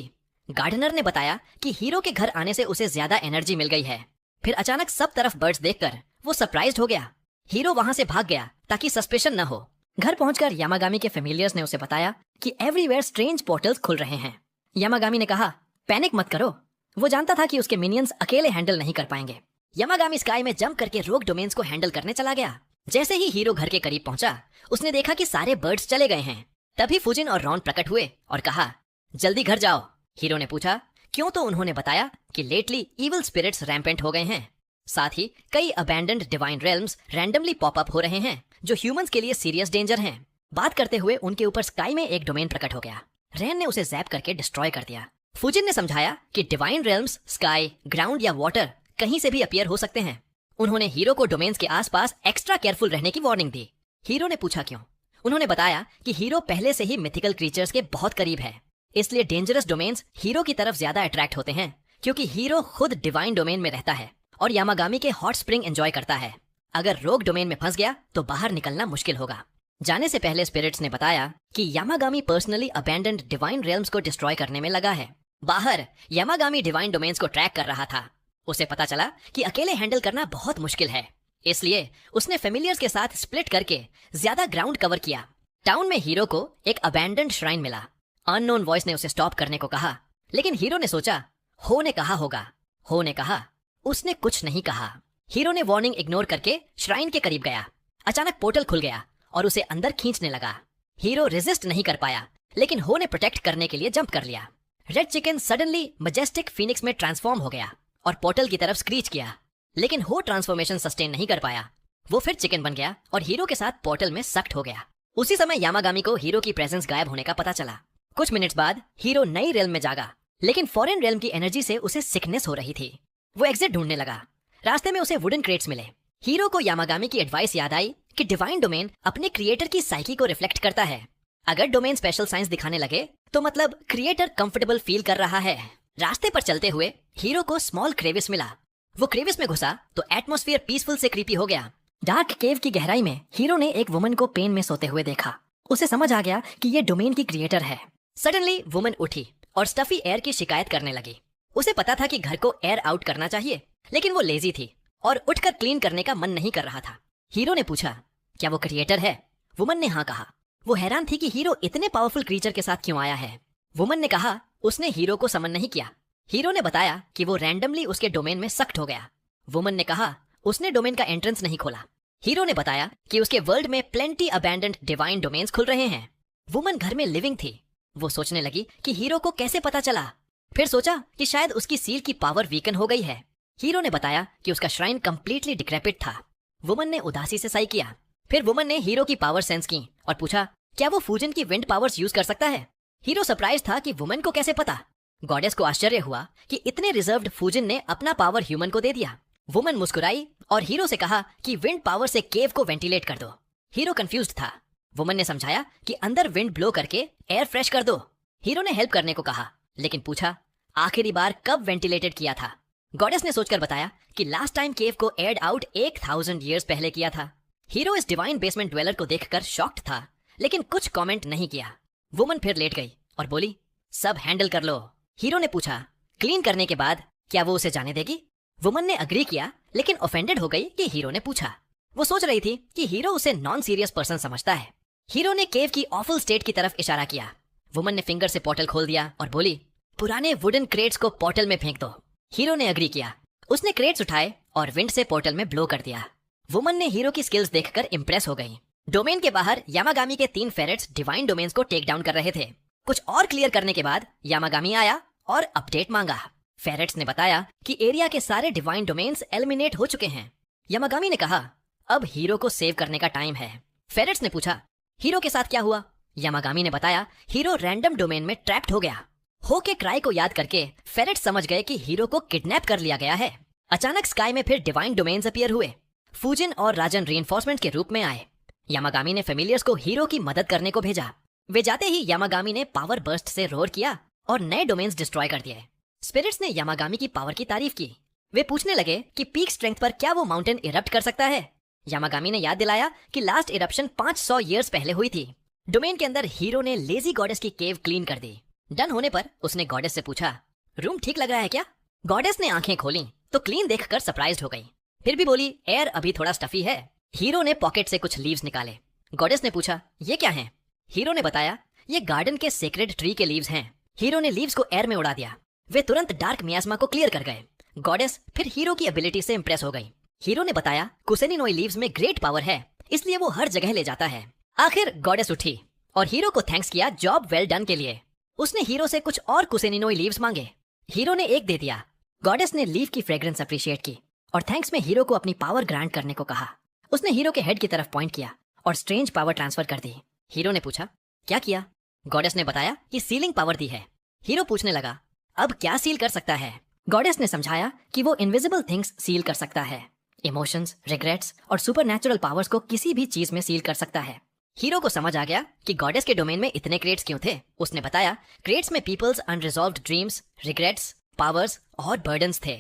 गार्डनर ने बताया कि हीरो के घर आने से उसे ज्यादा एनर्जी मिल गई है। फिर अचानक सब तरफ बर्ड्स देखकर वो सरप्राइज्ड हो गया। हीरो वहां से भाग गया ताकि सस्पेशन न हो। घर पहुंचकर यामागामी के फेमिलियर्स ने उसे बताया कि एवरीवेयर स्ट्रेंज पोर्टल्स खुल रहे हैं। यामागामी ने कहा, पैनिक मत करो। वो जानता था कि उसके मिनियंस अकेले हैंडल नहीं कर पाएंगे। यामागामी स्काई में जंप करके रोग डोमेन्स को हैंडल करने चला गया। जैसे ही हीरो घर के करीब पहुंचा, उसने देखा कि सारे बर्ड्स चले गए हैं। तभी फुजिन और रॉन प्रकट हुए और कहा, जल्दी घर जाओ। हीरो ने पूछा क्यों, तो उन्होंने बताया कि लेटली इविल स्पिरिट्स रैम्पेंट हो गए हैं। साथ ही कई abandoned divine realms randomly pop up हो रहे हैं जो ह्यूमंस के लिए सीरियस डेंजर हैं। बात करते हुए उनके ऊपर स्काई में एक डोमेन प्रकट हो गया। रैन ने उसे जैप करके डिस्ट्रॉय कर दिया। फुजिन ने समझाया कि डिवाइन रेल्म्स स्काई, ग्राउंड या वाटर कहीं से भी अपीयर हो सकते हैं। उन्होंने हीरो को डोमेन्स के आसपास एक्स्ट्रा केयरफुल रहने की वार्निंग दी। हीरो ने पूछा क्यों। उन्होंने बताया कि हीरो पहले से ही मिथिकल क्रीचर्स के बहुत करीब है, इसलिए डेंजरस डोमेन्स हीरो की तरफ ज्यादा अट्रैक्ट होते हैं, क्योंकि हीरो खुद डिवाइन डोमेन में रहता है और यामागामी के हॉट स्प्रिंग एंजॉय करता है। अगर रोग डोमेन में फंस गया तो बाहर निकलना मुश्किल होगा। जाने से पहले स्पिरिट्स ने बताया कि Yamagami personally abandoned divine realms को डिस्ट्रॉय करने में लगा है। बाहर यामागामी डिवाइन डोमेन्स को ट्रैक कर रहा था उसे पता चला कि अकेले हैंडल करना बहुत मुश्किल है, इसलिए उसने फेमिलियर्स के साथ स्प्लिट करके ज्यादा ग्राउंड कवर किया। टाउन में हीरो को एक अबैंडन्ड श्राइन मिला। अननोन वॉइस ने उसे स्टॉप करने को कहा, लेकिन हीरो ने सोचा हो ने कहा होगा। हो ने कहा, उसने कुछ नहीं कहा। हीरो ने वार्निंग इग्नोर करके श्राइन के करीब गया। अचानक पोर्टल खुल गया और उसे अंदर खींचने लगा। हीरो रेजिस्ट नहीं कर पाया, लेकिन हो ने प्रोटेक्ट करने के लिए जंप कर लिया। Red chicken suddenly majestic Phoenix में ट्रांसफॉर्म हो गया और पोर्टल की तरफ स्क्रीच किया, लेकिन हो ट्रांसफॉर्मेशन सस्टेन नहीं कर पाया। वो फिर चिकन बन गया और हीरो के साथ पोर्टल में सख्त हो गया। उसी समय यामागामी को हीरो की प्रेजेंस गायब होने का पता चला। कुछ मिनट्स बाद हीरो नई रेल्म में जागा, लेकिन फॉरेन रेल्म की एनर्जी से उसे सिकनेस हो रही थी। वो एग्जिट ढूंढने लगा। रास्ते में उसे वुडन क्रेट्स मिले। हीरो को यामागामी की एडवाइस याद आई कि डिवाइन डोमेन अपने क्रिएटर की साइकी को रिफ्लेक्ट करता है। अगर डोमेन स्पेशल साइंस दिखाने लगे तो मतलब क्रिएटर कंफर्टेबल फील कर रहा है। रास्ते पर चलते हुए हीरो को स्मॉल क्रेविस मिला। वो क्रेविस में घुसा तो एटमॉस्फेयर पीसफुल से क्रीपी हो गया। डार्क केव की गहराई में हीरो ने एक वुमन को पेन में सोते हुए देखा। उसे समझ आ गया कि ये डोमेन की क्रिएटर है। सडनली वुमन उठी और स्टफी एयर की शिकायत करने लगी। उसे पता था कि घर को एयर आउट करना चाहिए, लेकिन वो लेजी थी और उठकर क्लीन करने का मन नहीं कर रहा था। हीरो ने पूछा, क्या वो क्रिएटर है? वुमन ने हाँ कहा। वो हैरान थी कि हीरो इतने पावरफुल क्रीचर के साथ क्यों आया है। वुमन ने कहा उसने हीरो को समन नहीं किया। हीरो ने बताया कि वो रैंडमली उसके डोमेन में सख्त हो गया। वुमन ने कहा उसने डोमेन का एंट्रेंस नहीं खोला। हीरो ने बताया कि उसके वर्ल्ड में प्लेंटी अबैंडन्ड डिवाइन डोमेन्स खुल रहे हैं। वुमन घर में लिविंग थी। वो सोचने लगी कि हीरो को कैसे पता चला। फिर सोचा कि शायद उसकी सील की पावर वीकन हो गई है। हीरो ने बताया कि उसका श्राइन कंप्लीटली डिक्रेपिट था। वुमन ने उदासी से साई किया। फिर वुमन ने हीरो की पावर सेंस की और पूछा क्या वो फ्यूजन की विंड पावर्स यूज कर सकता है। हीरो सरप्राइज था कि वुमन को कैसे पता। गॉडेस को आश्चर्य हुआ कि इतने रिजर्व्ड फ्यूजन ने अपना पावर ह्यूमन को दे दिया। वुमन मुस्कुराई और हीरो से कहा कि विंड पावर से केव को वेंटिलेट कर दो। हीरो कंफ्यूज्ड था। वुमन ने समझाया कि अंदर विंड ब्लो करके एयर फ्रेश कर दो। हीरो ने हेल्प करने को कहा, लेकिन पूछा आखिरी बार कब वेंटिलेटेड किया था। गॉडेस ने सोचकर बताया कि लास्ट टाइम केव को एयर्ड आउट 1000 ईयर्स पहले किया था। हीरो इस डिवाइन बेसमेंट ड्वेलर को देखकर शॉक्ड था, लेकिन कुछ कमेंट नहीं किया। वुमन फिर लेट गई और बोली सब हैंडल कर लो। हीरो ने पूछा क्लीन करने के बाद क्या वो उसे जाने देगी। वुमन ने अग्री किया, लेकिन ऑफेंडेड हो गई कि हीरो ने पूछा। वो सोच रही थी कि हीरो उसे नॉन सीरियस पर्सन समझता है। हीरो ने केव की ऑफल स्टेट की तरफ इशारा किया। वुमन ने फिंगर से पोर्टल खोल दिया और बोली पुराने वुडन क्रेट्स को पोर्टल में फेंक दो। हीरो ने अग्री किया। उसने क्रेट्स उठाए और विंड से पोर्टल में ब्लो कर दिया। वुमन ने हीरो की स्किल्स देखकर इंप्रेस हो गई। डोमेन के बाहर यामागामी के 3 फेरेट्स डिवाइन डोमेन्स को टेक डाउन कर रहे थे। कुछ और क्लियर करने के बाद यामागामी आया और अपडेट मांगा। फेरेट्स ने बताया कि एरिया के सारे डिवाइन डोमेन्स एलिमिनेट हो चुके हैं। यामागामी ने कहा अब हीरो को सेव करने का टाइम है। फेरेट्स ने पूछा हीरो के साथ क्या हुआ। यामागामी ने बताया हीरो रैंडम डोमेन में ट्रैप्ड हो गया। हो के क्राई को याद करके फेरेट्स समझ गए कि हीरो को किडनैप कर लिया गया है। अचानक स्काई में फिर डिवाइन डोमेन्स अपीयर हुए। फूजिन और राजन रीइंफोर्समेंट के रूप में आए। यामागामी ने फेमिलियर्स को हीरो की मदद करने को भेजा। वे जाते ही यामागामी ने पावर बर्स्ट से रोर किया और नए डोमेन्स डिस्ट्रॉय कर दिए। स्पिरिट्स ने यामागामी की पावर की तारीफ की। वे पूछने लगे कि पीक स्ट्रेंथ पर क्या वो माउंटेन इरप्ट कर सकता है। यामागामी ने याद दिलाया कि लास्ट इरप्शन 500 ईयर्स पहले हुई थी। डोमेन के अंदर हीरो ने लेजी गॉडेस की केव क्लीन कर दी। डन होने पर उसने गॉडेस से पूछा रूम ठीक लग रहा है क्या। गॉडेस ने आंखें खोली तो क्लीन देखकर सरप्राइज्ड हो गई। फिर भी बोली एयर अभी थोड़ा स्टफी है। हीरो ने पॉकेट से कुछ लीव्स निकाले। गॉडेस ने पूछा ये क्या है। हीरो ने बताया ये गार्डन के सेक्रेड ट्री के लीव्स हैं। हीरो ने लीव्स को एयर में उड़ा दिया। वे तुरंत डार्क मियास्मा को क्लियर कर गए। गॉडेस फिर हीरो की एबिलिटी से इंप्रेस हो गई। हीरो ने बताया कुसेनिनोई लीव्स में ग्रेट पावर है, इसलिए वो हर जगह ले जाता है। आखिर गॉडेस उठी और हीरो को थैंक्स किया जॉब वेल डन के लिए। उसने हीरो से कुछ और कुसेनिनोई लीव्स मांगे। हीरो ने एक दे दिया। गॉडेस ने लीव की फ्रेग्रेंस अप्रिशिएट की और थैंक्स में हीरो को अपनी पावर ग्रांट करने को कहा। उसने हीरो के हेड की तरफ पॉइंट किया और स्ट्रेंज पावर ट्रांसफर कर दी। हीरो ने पूछा क्या किया। गॉडेस ने बताया कि सीलिंग पावर दी है। हीरो पूछने लगा अब क्या सील कर सकता है। गॉडेस ने समझाया कि वो इनविजिबल थिंग्स सील कर सकता है। इमोशंस, रिग्रेट्स और सुपरनैचुरल पावर्स को किसी भी चीज में सील कर सकता है। हीरो को समझ आ गया कि गॉडेस के डोमेन में इतने क्रेट्स क्यों थे। उसने बताया क्रेट्स में peoples unresolved dreams, regrets, powers और बर्डन्स थे।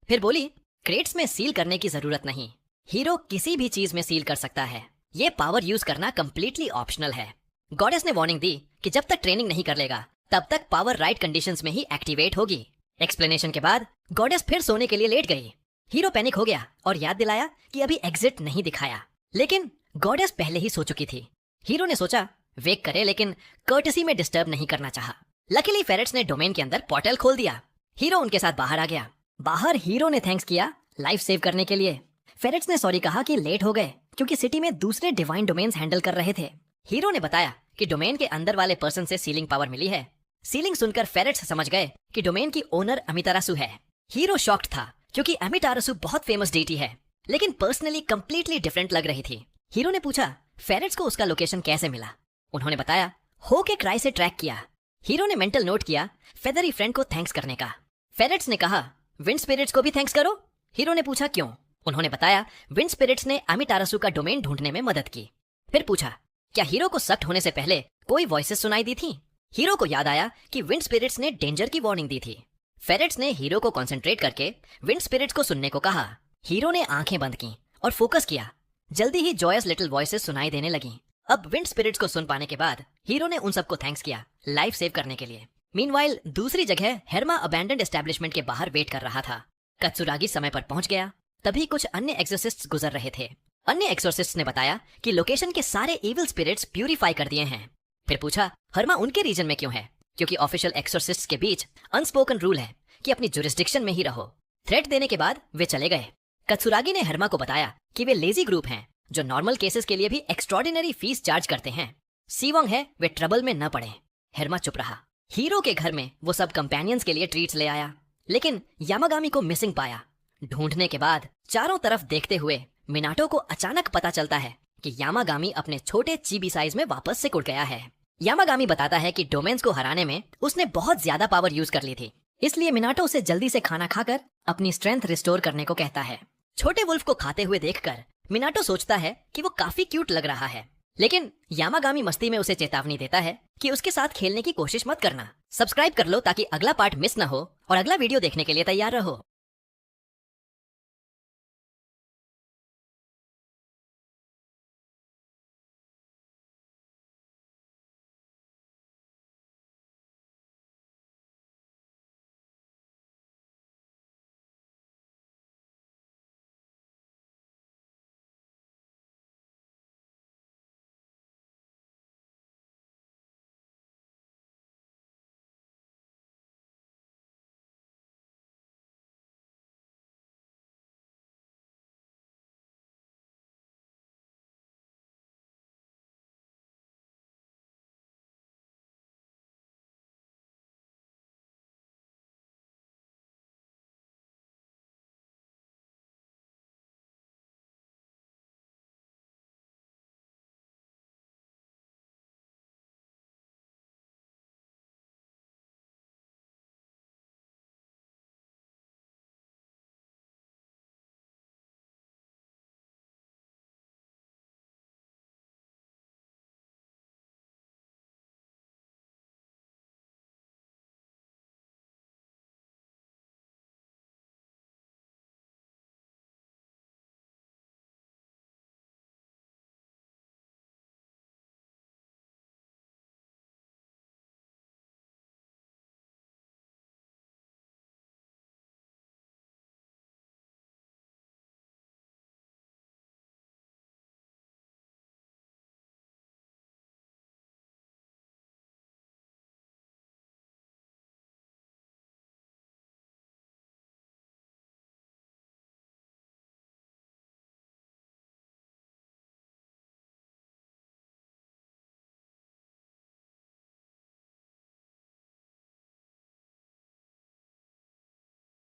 फिर बोली क्रेट्स में सील करने की जरूरत नहीं, हीरो किसी भी चीज में सील कर सकता है। ये पावर यूज करना कंप्लीटली ऑप्शनल है। गॉडेस ने वार्निंग दी कि जब तक ट्रेनिंग नहीं कर लेगा तब तक पावर राइट कंडीशंस में ही एक्टिवेट होगी। एक्सप्लेनेशन के बाद गॉडेस फिर सोने के लिए लेट गई। हीरो पैनिक हो गया और याद दिलाया कि अभी एग्जिट नहीं दिखाया, लेकिन गॉडेस पहले ही सो चुकी थी। हीरो ने सोचा वेक करे, लेकिन कर्टसी में डिस्टर्ब नहीं करना चाहा। लकीली फेरेट्स ने डोमेन के अंदर पोर्टल खोल दिया। हीरो उनके साथ बाहर आ गया। बाहर हीरो ने थैंक्स किया लाइफ सेव करने के लिए। फेरेट्स ने सॉरी कहा कि लेट हो गए क्योंकि सिटी में दूसरे डिवाइन डोमेन्स हैंडल कर रहे थे। हीरो ने बताया कि डोमेन के अंदर वाले पर्सन से सीलिंग पावर मिली है। सीलिंग सुनकर फेरेट्स समझ गए कि डोमेन की ओनर अमितारासु है। हीरो शॉक्ड था क्योंकि अमितारासु बहुत फेमस डीटी है, लेकिन पर्सनली कंप्लीटली डिफरेंट लग रही थी। हीरो ने पूछा फेरेट्स को उसका लोकेशन कैसे मिला। उन्होंने बताया हो के क्राई से ट्रैक किया। हीरो ने मेंटल नोट किया फेदरी फ्रेंड को थैंक्स करने का। फेरेट्स ने कहा विंड स्पिरिट्स को भी थैंक्स करो। हीरो ने पूछा क्यों। उन्होंने बताया विंड स्पिरिट्स ने अमितारासु का डोमेन ढूंढने में मदद की। फिर पूछा क्या हीरो को सख्त होने से पहले कोई वॉइसेस सुनाई दी थी। हीरो को याद आया कि विंड स्पिरिट्स ने डेंजर की वार्निंग दी थी। फेरेट्स ने हीरो को कंसंट्रेट करके विंड स्पिरिट्स को सुनने को कहा। हीरो ने आंखें बंद की और फोकस किया। जल्दी ही जॉयस लिटिल वॉइसेस सुनाई देने लगी। अब विंड स्पिरिट्स को सुन पाने के बाद हीरो ने उन सबको थैंक्स किया लाइफ सेव करने के लिए। मीनवाइल दूसरी जगह हेरमा अबैंडन्ड एस्टेब्लिशमेंट के बाहर वेट कर रहा था। कत्सुरागी समय पर पहुंच गया। तभी कुछ अन्य एक्सोर्सिस्ट्स गुजर रहे थे। अन्य एक्सोर्सिस्ट्स ने बताया कि लोकेशन के सारे इविल स्पिरिट्स प्यूरिफाई कर दिए हैं। फिर पूछा हर्मा उनके रीजन में क्यों है, क्योंकि ऑफिशियल एक्सोर्सिस्ट्स के बीच अनस्पोकन रूल है कि अपनी जुरिस्डिक्शन में ही रहो। थ्रेट देने के बाद वे चले गए। कत्सुरागी ने हर्मा को बताया कि वे लेजी ग्रुप हैं जो नॉर्मल केसेस के लिए भी एक्स्ट्रॉर्डिनरी फीस चार्ज करते हैं। सीवोंग है वे ट्रबल में न पड़े। हर्मा चुप रहा। हीरो के घर में वो सब कंपेनियंस के लिए ट्रीट्स ले आया, लेकिन यामागामी को मिसिंग पाया। ढूंढने के बाद चारों तरफ देखते हुए मिनाटो को अचानक पता चलता है कि यामागामी अपने छोटे चीबी साइज में वापस से उड़ गया है। यामागामी बताता है कि डोमेन्स को हराने में उसने बहुत ज्यादा पावर यूज कर ली थी, इसलिए मिनाटो उसे जल्दी से खाना खाकर अपनी स्ट्रेंथ रिस्टोर करने को कहता है। छोटे वुल्फ को खाते हुए देखकर मिनाटो सोचता है कि वो काफी क्यूट लग रहा है, लेकिन यामागामी मस्ती में उसे चेतावनी देता है कि उसके साथ खेलने की कोशिश मत करना। सब्सक्राइब कर लो ताकि अगला पार्ट मिस न हो और अगला वीडियो देखने के लिए तैयार रहो।